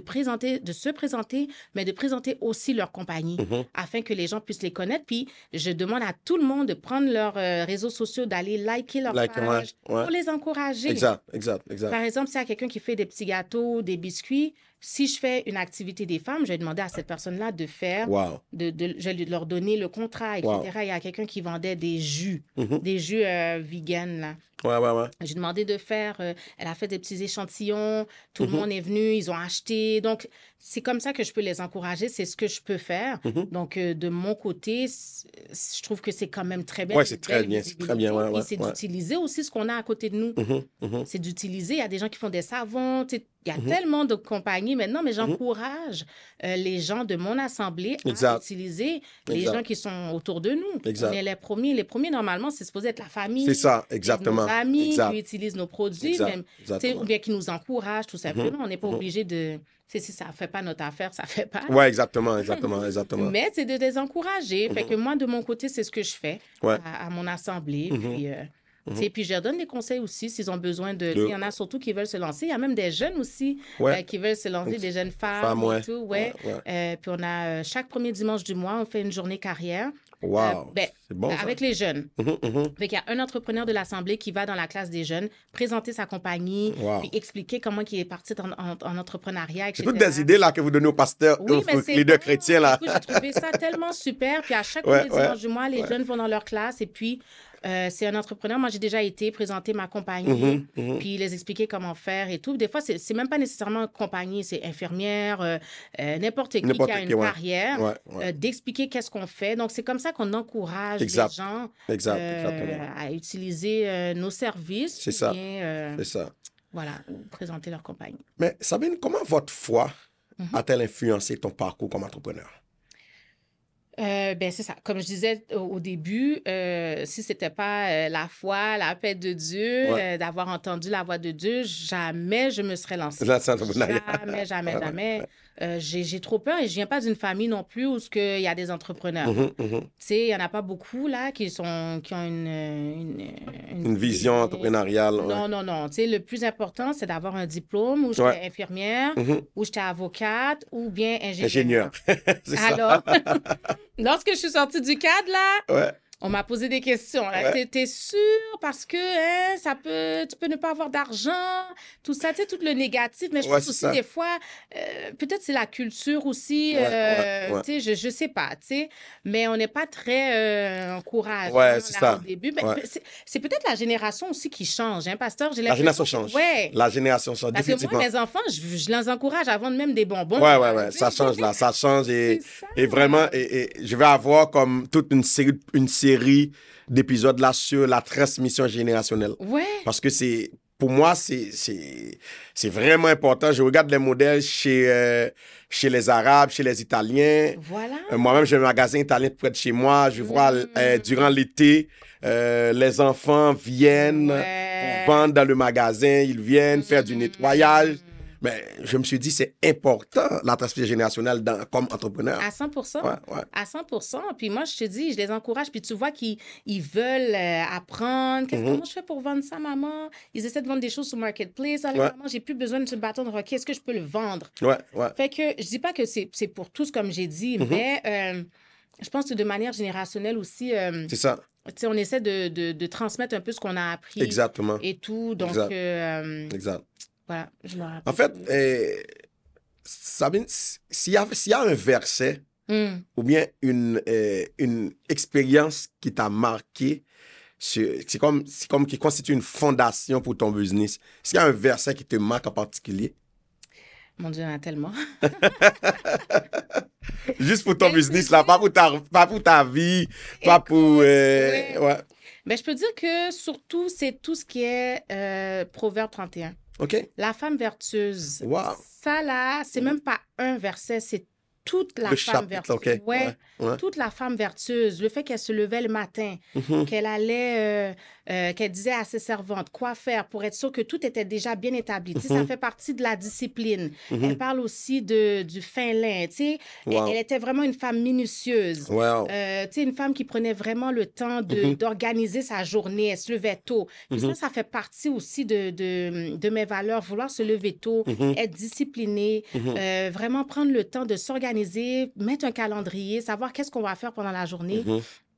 se présenter, mais de présenter aussi leur compagnie afin que les gens puissent les connaître. Puis je demande à tout le monde de prendre leurs réseaux sociaux, d'aller liker leur page pour les encourager. Exact. Par exemple, s'il y a quelqu'un qui fait des petits gâteaux, des biscuits, si je fais une activité des femmes, je vais demander à cette personne-là de faire, je vais leur donner le contrat, etc. Il y a quelqu'un qui vendait des jus, vegan, là. J'ai demandé de faire, elle a fait des petits échantillons, tout le monde est venu, ils ont acheté. Donc, c'est comme ça que je peux les encourager, c'est ce que je peux faire. Donc, de mon côté, je trouve que c'est quand même très bien. Oui, c'est très bien, c'est très bien. Et c'est d'utiliser aussi ce qu'on a à côté de nous. C'est d'utiliser, il y a des gens qui font des savons, il y a tellement de compagnies maintenant, mais j'encourage les gens de mon assemblée à utiliser les gens qui sont autour de nous. On est les premiers. Les premiers, normalement, c'est supposé être la famille. C'est ça, exactement. Nos amis qui utilisent nos produits, ou bien qui nous encouragent, tout simplement. On n'est pas obligé de... Si ça ne fait pas notre affaire, ça ne fait pas. Oui, exactement. Mais c'est de les encourager. Fait que moi, de mon côté, c'est ce que je fais à mon assemblée. Puis je leur donne des conseils aussi s'ils ont besoin de... Il y en a surtout qui veulent se lancer. Il y a même des jeunes aussi qui veulent se lancer, des jeunes femmes et tout. Puis on a chaque premier dimanche du mois, on fait une journée carrière. C'est bon, avec les jeunes. Il y a un entrepreneur de l'Assemblée qui va dans la classe des jeunes, présenter sa compagnie, puis expliquer comment il est parti en entrepreneuriat, etc. C'est toutes des idées là, que vous donnez aux pasteurs, aux leaders chrétiens. Là. J'ai trouvé ça tellement super. Puis à chaque dimanche du mois, les jeunes vont dans leur classe et puis c'est un entrepreneur. Moi, j'ai déjà été présenter ma compagnie, puis les expliquer comment faire et tout. Des fois, c'est même pas nécessairement compagnie, c'est infirmière, n'importe qui qui a une carrière, d'expliquer qu'est-ce qu'on fait. Donc, c'est comme ça qu'on encourage les gens à utiliser nos services. C'est ça. C'est ça. Voilà, présenter leur compagnie. Mais Sabine, comment votre foi a-t-elle influencé ton parcours comme entrepreneur? C'est ça. Comme je disais au début, si c'était pas la foi, la paix de Dieu, d'avoir entendu la voix de Dieu, jamais je me serais lancée. Jamais. J'ai trop peur et je viens pas d'une famille non plus où il y a des entrepreneurs. Tu sais, il y en a pas beaucoup là qui ont une vision entrepreneuriale. Non. Tu sais, le plus important, c'est d'avoir un diplôme où j'étais infirmière, où j'étais avocate ou bien ingénieur. C'est Alors, lorsque je suis sortie du cadre là, on m'a posé des questions. T'es sûr parce que tu peux ne pas avoir d'argent, tout ça, tu sais, tout le négatif. Mais je pense aussi des fois, peut-être c'est la culture aussi, tu sais, je sais pas, tu sais, mais on n'est pas très encourageant au début. Mais c'est peut-être la génération aussi qui change, hein, pasteur. La génération change. La génération change. Parce que moi, mes enfants, je les encourage à vendre même des bonbons. Ça change là, ça change et vraiment, et je vais avoir comme toute une série d'épisodes là sur la transmission générationnelle. Parce que c'est pour moi, c'est vraiment important. Je regarde les modèles chez les Arabes, chez les Italiens. Voilà. Moi-même, j'ai un magasin italien près de chez moi. Je vois durant l'été, les enfants viennent pour vendre dans le magasin. Ils viennent faire du nettoyage. Mais je me suis dit, c'est important, la transmission générationnelle comme entrepreneur. À 100%. Ouais. À 100%. Puis moi, je te dis, je les encourage. Puis tu vois qu'ils veulent apprendre. Comment je fais pour vendre ça, maman? Ils essaient de vendre des choses sur Marketplace. Alors, maman, j'ai plus besoin de ce bâton de hockey. Est-ce que je peux le vendre? Ouais. Fait que je dis pas que c'est pour tous, comme j'ai dit, mais je pense que de manière générationnelle aussi... c'est ça. On essaie de transmettre un peu ce qu'on a appris. Exactement. Et tout. Donc, exact. Voilà, je me rappelle. En fait, Sabine, s'il y a un verset ou bien une expérience qui t'a marqué, c'est comme qui constitue une fondation pour ton business. S'il y a un verset qui te marque en particulier? Mon Dieu, il y en a tellement. Juste pour ton business, là, pas pour ta vie, pas pour... ouais. Ben, je peux dire que surtout, c'est tout ce qui est Proverbe 31. OK. La femme vertueuse. Wow. Ça, là, c'est même pas un verset, c'est toute la femme vertueuse. Okay. Ouais. Toute la femme vertueuse. Le fait qu'elle se levait le matin, qu'elle allait, qu'elle disait à ses servantes quoi faire pour être sûre que tout était déjà bien établi. Tu sais, ça fait partie de la discipline. Elle parle aussi du fin lin. Tu sais, elle était vraiment une femme minutieuse. Tu sais, une femme qui prenait vraiment le temps d'organiser sa journée. Elle se levait tôt. Puis ça fait partie aussi de mes valeurs. Vouloir se lever tôt, être disciplinée, vraiment prendre le temps de s'organiser, mettre un calendrier, savoir qu'est-ce qu'on va faire pendant la journée.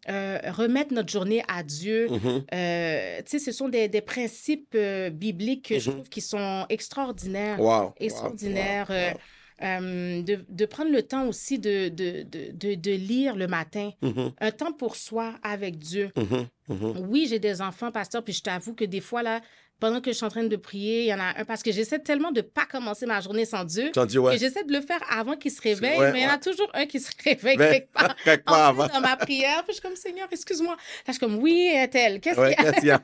Remettre notre journée à Dieu. Tu sais, ce sont des principes bibliques que je trouve qui sont extraordinaires. Extraordinaires. De prendre le temps aussi de lire le matin. Un temps pour soi avec Dieu. Oui, j'ai des enfants, pasteur, puis je t'avoue que des fois, là, pendant que je suis en train de prier, il y en a un, parce que j'essaie tellement de ne pas commencer ma journée sans Dieu, que j'essaie de le faire avant qu'il se réveille, mais il y en a toujours un qui se réveille quelque part avant. Dans ma prière. Puis je suis comme, Seigneur, excuse-moi. Là, je suis comme, oui, tel, qu'est-ce qu'il y a?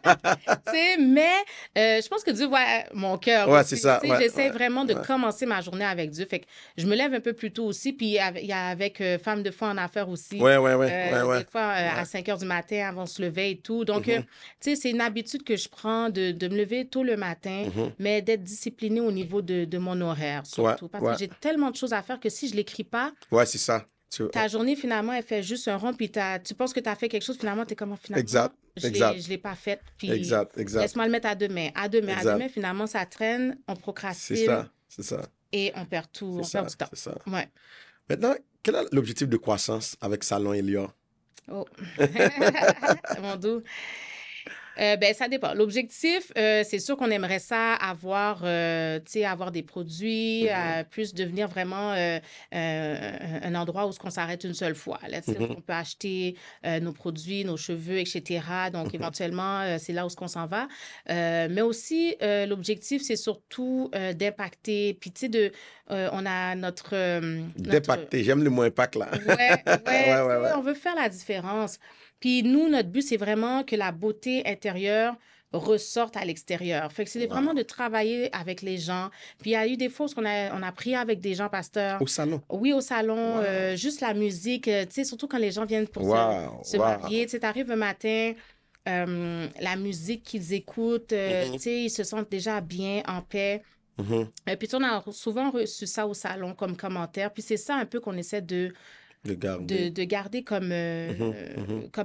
Mais je pense que Dieu voit mon cœur. Ouais, c'est ça. J'essaie vraiment de commencer ma journée avec Dieu. Fait que je me lève un peu plus tôt aussi, puis il y a avec Femmes de foi en affaires aussi. Des fois, à 5 heures du matin, avant de se lever et tout. Donc, tu sais, c'est une habitude que je prends de me lever tôt le matin, mais d'être disciplinée au niveau de mon horaire, surtout. Parce que j'ai tellement de choses à faire que si je ne l'écris pas, c'est ça. Ta journée, finalement, elle fait juste un rond, puis tu penses que tu as fait quelque chose, finalement, tu es comme, finalement, je ne l'ai pas fait. Puis laisse-moi le mettre à demain. À demain, finalement, ça traîne, on procrastine. C'est ça. Et on perd tout, on perd du temps. C'est ça. Ouais. Maintenant, quel est l'objectif de croissance avec Salon Elior? Oh, mon doux. Ça dépend. L'objectif, c'est sûr qu'on aimerait ça avoir des produits, plus devenir vraiment un endroit où on s'arrête une seule fois. Là, on peut acheter nos produits, nos cheveux, etc. Donc, éventuellement, c'est là où on s'en va. Mais aussi, l'objectif, c'est surtout d'impacter. Puis, tu sais, on a notre... D'impacter. J'aime le mot impact, là. Ouais. On veut faire la différence. Puis nous, notre but, c'est vraiment que la beauté intérieure ressorte à l'extérieur. Fait que c'est vraiment de travailler avec les gens. Puis il y a eu des fois où on a prié avec des gens, pasteur. Au salon? Oui, au salon. Juste la musique, tu sais, surtout quand les gens viennent pour se marier. Tu sais, t'arrives un matin, la musique qu'ils écoutent, tu sais, ils se sentent déjà bien, en paix. Puis on a souvent reçu ça au salon comme commentaire. Puis c'est ça un peu qu'on essaie de garder comme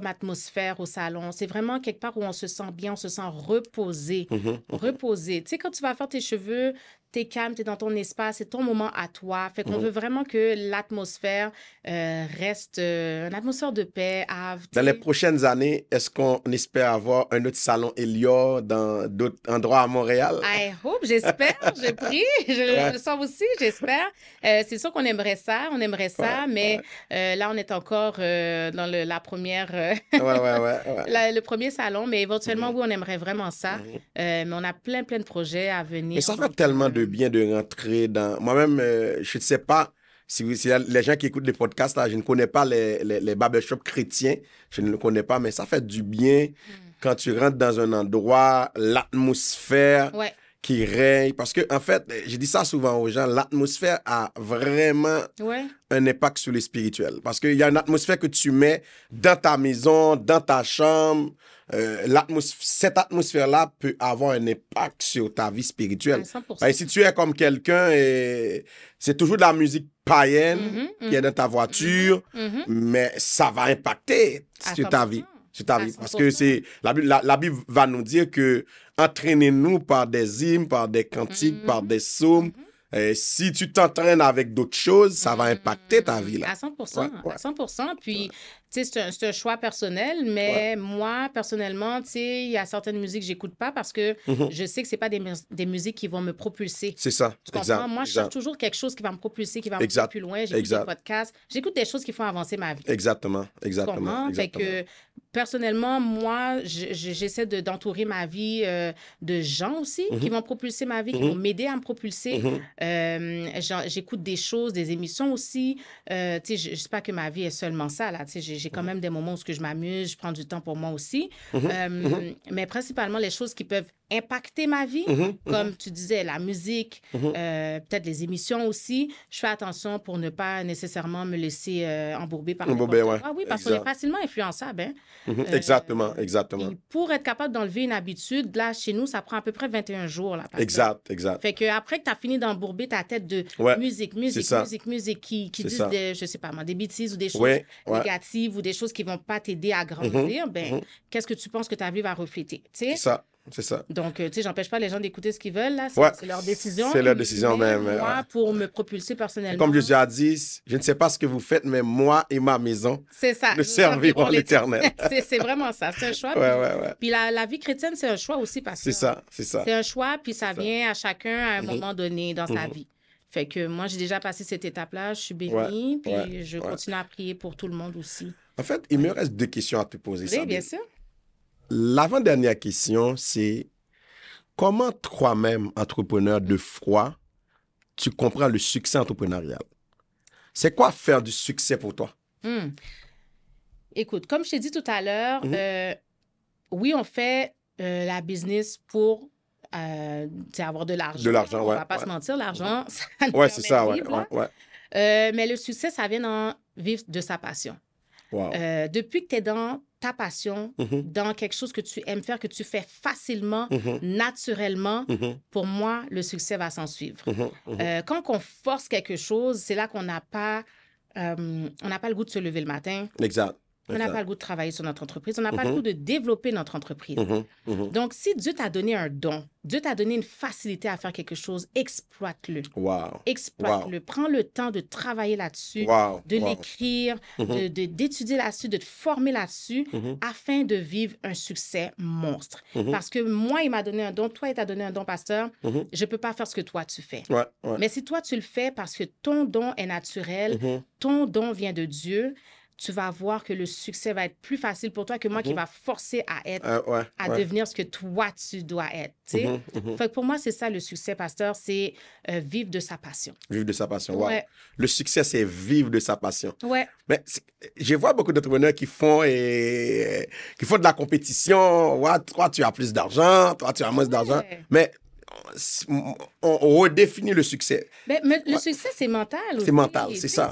atmosphère au salon. C'est vraiment quelque part où on se sent bien, on se sent reposé. Reposé. Tu sais, quand tu vas faire tes cheveux, t'es calme, t'es dans ton espace, c'est ton moment à toi. Fait qu'on veut vraiment que l'atmosphère reste une atmosphère de paix. Dans les prochaines années, est-ce qu'on espère avoir un autre salon Elior dans d'autres endroits à Montréal? I hope, j'espère, je prie, je le sens aussi, j'espère. C'est sûr qu'on aimerait ça, mais là, on est encore dans la première... le premier salon, mais éventuellement, oui, on aimerait vraiment ça. Mais on a plein de projets à venir. Mais ça fait tellement de bien de rentrer dans... Moi-même, je ne sais pas si les gens qui écoutent les podcasts, là, je ne connais pas les barbershops chrétiens, je ne le connais pas, mais ça fait du bien quand tu rentres dans un endroit, l'atmosphère Ouais. qui règne. Parce que, en fait, je dis ça souvent aux gens, l'atmosphère a vraiment Ouais. un impact sur les spirituels. Parce qu'il y a une atmosphère que tu mets dans ta maison, dans ta chambre. Cette atmosphère-là peut avoir un impact sur ta vie spirituelle. À 100%. Ben, si tu es comme quelqu'un et c'est toujours de la musique païenne qui est dans ta voiture, mais ça va impacter À sur ta 100%. vie. Sur ta À vie. Parce que 100%. c'est la Bible va nous dire que entraînez-nous par des hymnes, par des cantiques, par des psaumes. Si tu t'entraînes avec d'autres choses, ça va impacter ta vie. Là. À 100%. Ouais. À 100%. Puis, tu sais, c'est un choix personnel, mais moi, personnellement, tu sais, il y a certaines musiques que j'écoute pas parce que je sais que c'est pas des musiques qui vont me propulser. C'est ça. Tu comprends? Exact. Moi, je cherche toujours quelque chose qui va me propulser, qui va me Exact. pousser plus loin. J'écoute des podcasts. J'écoute des choses qui font avancer ma vie. Exactement. Tu Exactement. comprends? Fait que, personnellement, moi, j'essaie d'entourer ma vie de gens aussi qui vont propulser ma vie, qui vont m'aider à me propulser. J'écoute des choses, des émissions aussi. Tu sais, je sais pas que ma vie est seulement ça, là. Tu sais, j'ai quand même des moments où je m'amuse, je prends du temps pour moi aussi. Mais principalement, les choses qui peuvent impacter ma vie, comme tu disais, la musique, peut-être les émissions aussi. Je fais attention pour ne pas nécessairement me laisser embourber par n'importe quoi. Oui, parce qu'on est facilement influençable. Hein? Exactement. Puis pour être capable d'enlever une habitude, là, chez nous, ça prend à peu près 21 jours. Là, Exact. Fait qu'après que tu as fini d'embourber ta tête de musique qui disent je sais pas moi, des bêtises ou des choses négatives ou des choses qui vont pas t'aider à grandir, ben, qu'est-ce que tu penses que ta vie va refléter? C'est ça. C'est ça. Donc, tu sais, j'empêche pas les gens d'écouter ce qu'ils veulent, là. C'est leur décision. C'est leur décision même. Moi, pour me propulser personnellement. Comme Jésus a dit, je ne sais pas ce que vous faites, mais moi et ma maison, c'est ça, nous servirons l'Éternel. C'est vraiment ça. C'est un choix. Puis la vie chrétienne, c'est un choix aussi. C'est ça. C'est un choix, puis ça vient à chacun à un moment donné dans sa vie. Fait que moi, j'ai déjà passé cette étape-là. Je suis bénie, puis je continue à prier pour tout le monde aussi. En fait, il me reste 2 questions à te poser, Sabine. Oui, bien sûr. L'avant-dernière question, c'est comment toi-même, entrepreneur de foi, tu comprends le succès entrepreneurial? C'est quoi faire du succès pour toi? Écoute, comme je t'ai dit tout à l'heure, oui, on fait la business pour avoir de l'argent. De l'argent, on va pas se mentir, l'argent, ça nous permet c'est ça, de vivre, mais le succès, ça vient d'en vivre de sa passion. Wow. Depuis que tu es dans ta passion, dans quelque chose que tu aimes faire, que tu fais facilement, naturellement, pour moi, le succès va s'en suivre. Quand on force quelque chose, c'est là qu'on n'a pas le goût de se lever le matin. Exact. On n'a pas le goût de travailler sur notre entreprise. On n'a pas le goût de développer notre entreprise. Donc, si Dieu t'a donné un don, Dieu t'a donné une facilité à faire quelque chose, exploite-le. Wow. Exploite-le. Prends le temps de travailler là-dessus, de l'écrire, d'étudier là-dessus, de te former là-dessus afin de vivre un succès monstre. Parce que moi, il m'a donné un don, toi, il t'a donné un don, pasteur. Je ne peux pas faire ce que toi, tu fais. Mais si toi, tu le fais parce que ton don est naturel, ton don vient de Dieu, tu vas voir que le succès va être plus facile pour toi que moi qui va forcer à être, à devenir ce que toi, tu dois être. Fait que pour moi, c'est ça le succès, pasteur, c'est vivre de sa passion. Vivre de sa passion, wow. Le succès, c'est vivre de sa passion. Mais je vois beaucoup d'entrepreneurs qui font de la compétition. Toi, tu as plus d'argent, toi, tu as moins d'argent. Mais on redéfinit le succès. Mais le succès, c'est mental aussi. C'est mental, c'est ça.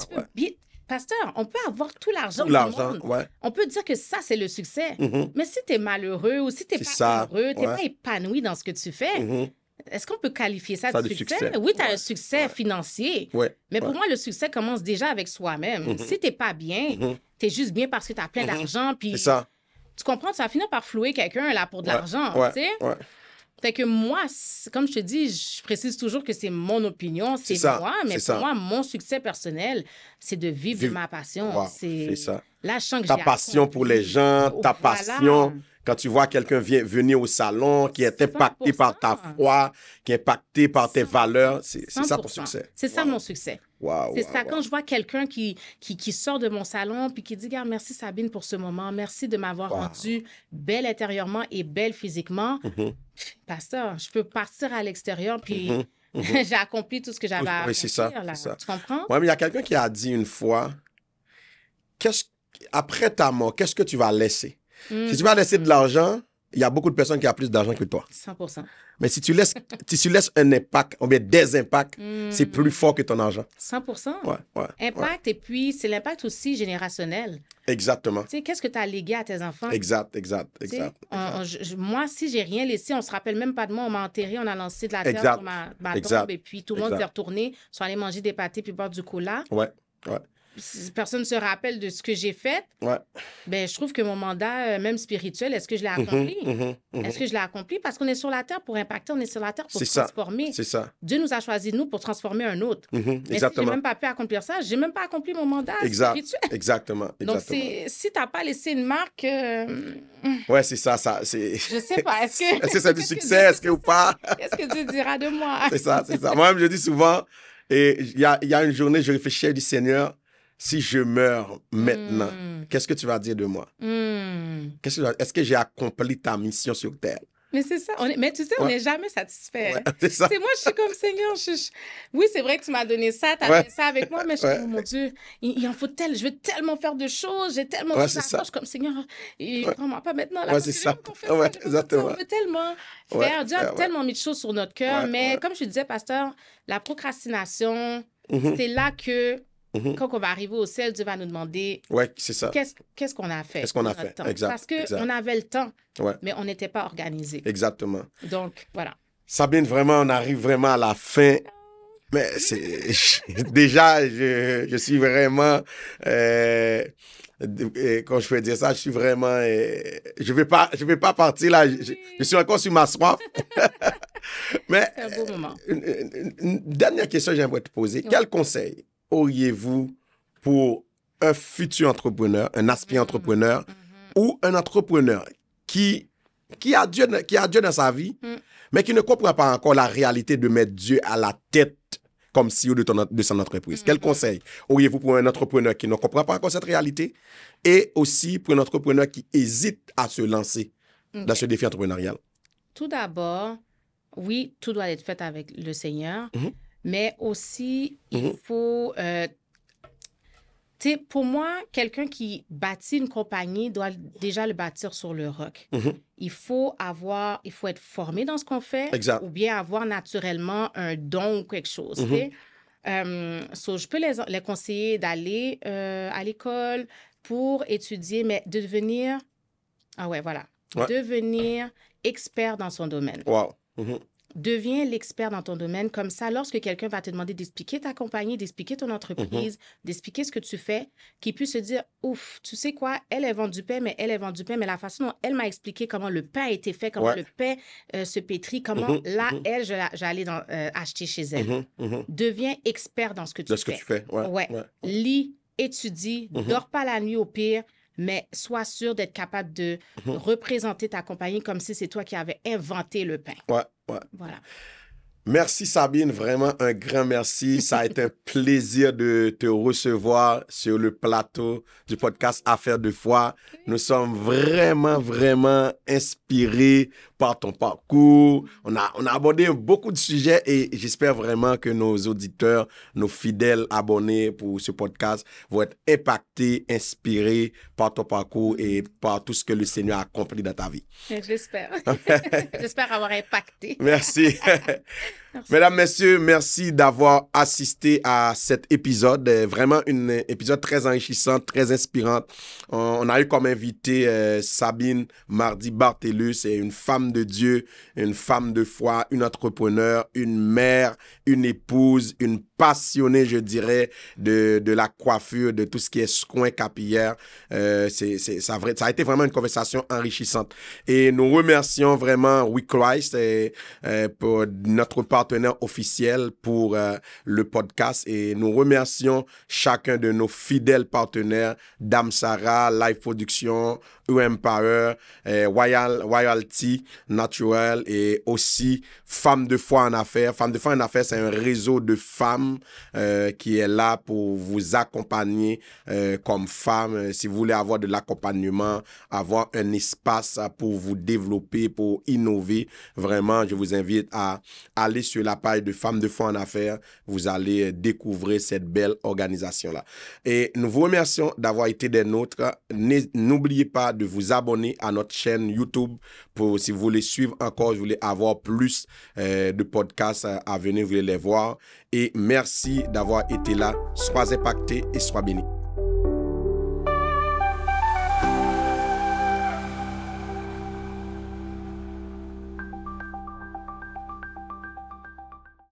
Pasteur, on peut avoir tout l'argent du monde. On peut dire que ça, c'est le succès. Mais si tu es malheureux ou si tu n'es pas heureux, tu n'es pas épanoui dans ce que tu fais, est-ce qu'on peut qualifier ça de succès? Oui, tu as un succès financier. Mais pour moi, le succès commence déjà avec soi-même. Si tu n'es pas bien, tu es juste bien parce que tu as plein d'argent. Puis, tu comprends, ça va finir par flouer quelqu'un là pour de l'argent. Fait que moi, comme je te dis, je précise toujours que c'est mon opinion, c'est moi, mais pour moi, mon succès personnel, c'est de vivre de ma passion. C'est ça. Là, je sens que ta passion pour les gens, ta passion, quand tu vois quelqu'un venir au salon, qui est impacté par ta foi, qui est impacté par tes valeurs, c'est ça ton succès. C'est ça mon succès. C'est ça, quand je vois quelqu'un qui sort de mon salon puis qui dit « Regarde, merci Sabine pour ce moment, merci de m'avoir rendue belle intérieurement et belle physiquement. Pasteur, je peux partir à l'extérieur puis j'ai accompli tout ce que j'avais à accomplir. C'est ça. Tu comprends? Oui, mais il y a quelqu'un qui a dit une fois, après ta mort, qu'est-ce que tu vas laisser? Si tu vas laisser de l'argent, il y a beaucoup de personnes qui ont plus d'argent que toi. 100%. Mais si tu laisses un impact, ou bien des impacts, c'est plus fort que ton argent. 100%. Ouais. Impact, et puis c'est l'impact aussi générationnel. Exactement. Tu sais, qu'est-ce que tu as légué à tes enfants? Exact. Moi, si j'ai rien laissé, on se rappelle même pas de moi, on m'a enterré, on a lancé de la terre sur ma tombe, et puis tout le monde s'est retourné, sont allés manger des pâtés puis boire du cola. Ouais. Si personne ne se rappelle de ce que j'ai fait. Ouais. Ben, je trouve que mon mandat, même spirituel, est-ce que je l'ai accompli? Est-ce que je l'ai accompli? Parce qu'on est sur la terre pour impacter, on est sur la terre pour transformer. C'est ça. Dieu nous a choisis, nous, pour transformer un autre. Mais si je n'ai même pas pu accomplir ça, je n'ai même pas accompli mon mandat spirituel. Exactement. Donc, si tu n'as pas laissé une marque... Ouais, c'est ça. C'est... Je sais pas. Est-ce que c'est du succès? Est-ce que ou pas? Qu'est-ce que Dieu dira de moi? C'est ça. Moi-même, je dis souvent, et il y a une journée, je réfléchis du Seigneur, si je meurs maintenant, qu'est-ce que tu vas dire de moi? Est-ce que j'ai accompli ta mission sur terre? Mais c'est ça. Mais tu sais, on n'est jamais satisfait. Ouais, c'est ça. Moi, je suis comme Seigneur. Oui, c'est vrai que tu m'as donné ça, tu as fait ça avec moi, mais je suis comme, oh mon Dieu, il en faut je veux tellement faire de choses, j'ai tellement de choses à faire. Je suis comme, Seigneur, prends-moi pas maintenant. Là, c'est ça. Exactement. On veut tellement faire. Dieu a tellement mis de choses sur notre cœur, mais comme je te disais, pasteur, la procrastination, c'est là que quand on va arriver au ciel, Dieu va nous demander c'est ça. Qu'est-ce qu'on a fait. Qu'est-ce qu'on a fait. Exact. Parce qu'on avait le temps, mais on n'était pas organisé. Exactement. Donc, voilà. Sabine, vraiment, on arrive vraiment à la fin. Mais déjà, je suis vraiment... quand je peux dire ça, je suis vraiment... je vais pas partir là. Je suis encore sur ma soif. Mais c'est un beau moment. Une dernière question que j'aimerais te poser. Quel conseil auriez-vous pour un futur entrepreneur, un aspirant entrepreneur ou un entrepreneur qui a Dieu dans sa vie, mais qui ne comprend pas encore la réalité de mettre Dieu à la tête comme CEO de son entreprise? Quel conseil auriez-vous pour un entrepreneur qui ne comprend pas encore cette réalité et aussi pour un entrepreneur qui hésite à se lancer dans ce défi entrepreneurial? Tout d'abord, oui, tout doit être fait avec le Seigneur. Mais aussi, il faut... pour moi, quelqu'un qui bâtit une compagnie doit déjà le bâtir sur le roc. Il faut être formé dans ce qu'on fait ou bien avoir naturellement un don ou quelque chose. Je peux les conseiller d'aller à l'école pour étudier, mais de devenir... devenir expert dans son domaine. Wow. Deviens l'expert dans ton domaine. Comme ça, lorsque quelqu'un va te demander d'expliquer ta compagnie, d'expliquer ton entreprise, d'expliquer ce que tu fais, qu'il puisse se dire, ouf, tu sais quoi, elle vend du pain, mais mais la façon dont elle m'a expliqué comment le pain a été fait, comment le pain se pétrit, comment j'allais acheter chez elle. Deviens expert dans ce que tu fais. Lis, étudie, dors pas la nuit au pire, mais sois sûr d'être capable de représenter ta compagnie comme si c'est toi qui avais inventé le pain. Voilà. Merci Sabine, vraiment un grand merci. Ça a été un plaisir de te recevoir sur le plateau du podcast Affaires de foi. Nous sommes vraiment, vraiment inspirés par ton parcours. On a abordé beaucoup de sujets et j'espère vraiment que nos auditeurs, nos fidèles abonnés pour ce podcast vont être impactés, inspirés par ton parcours et par tout ce que le Seigneur a accompli dans ta vie. J'espère. J'espère avoir impacté. Merci. Merci. Mesdames, Messieurs, merci d'avoir assisté à cet épisode. Vraiment un épisode très enrichissant, très inspirant. On a eu comme invité Sabine Mardy-Barthelus. C'est une femme de Dieu, une femme de foi, une entrepreneur, une mère, une épouse, une passionnée, je dirais, de la coiffure, de tout ce qui est soins capillaires. Ça a été vraiment une conversation enrichissante. Et nous remercions vraiment We Christ pour notre partenaire officiel pour le podcast. Et nous remercions chacun de nos fidèles partenaires, Dame Sarah, Live Production, Empower, Royalty, Natural et aussi Femmes de foi en affaires. Femmes de foi en affaires, c'est un réseau de femmes femme qui est là pour vous accompagner comme femme. Si vous voulez avoir de l'accompagnement, avoir un espace pour vous développer, pour innover, vraiment, je vous invite à aller sur la page de Femmes de foi en affaires. Vous allez découvrir cette belle organisation-là. Et nous vous remercions d'avoir été des nôtres. N'oubliez pas de vous abonner à notre chaîne YouTube pour, si vous voulez suivre encore, vous voulez avoir plus de podcasts à venir, vous voulez les voir. Et merci d'avoir été là. Sois impacté et sois béni.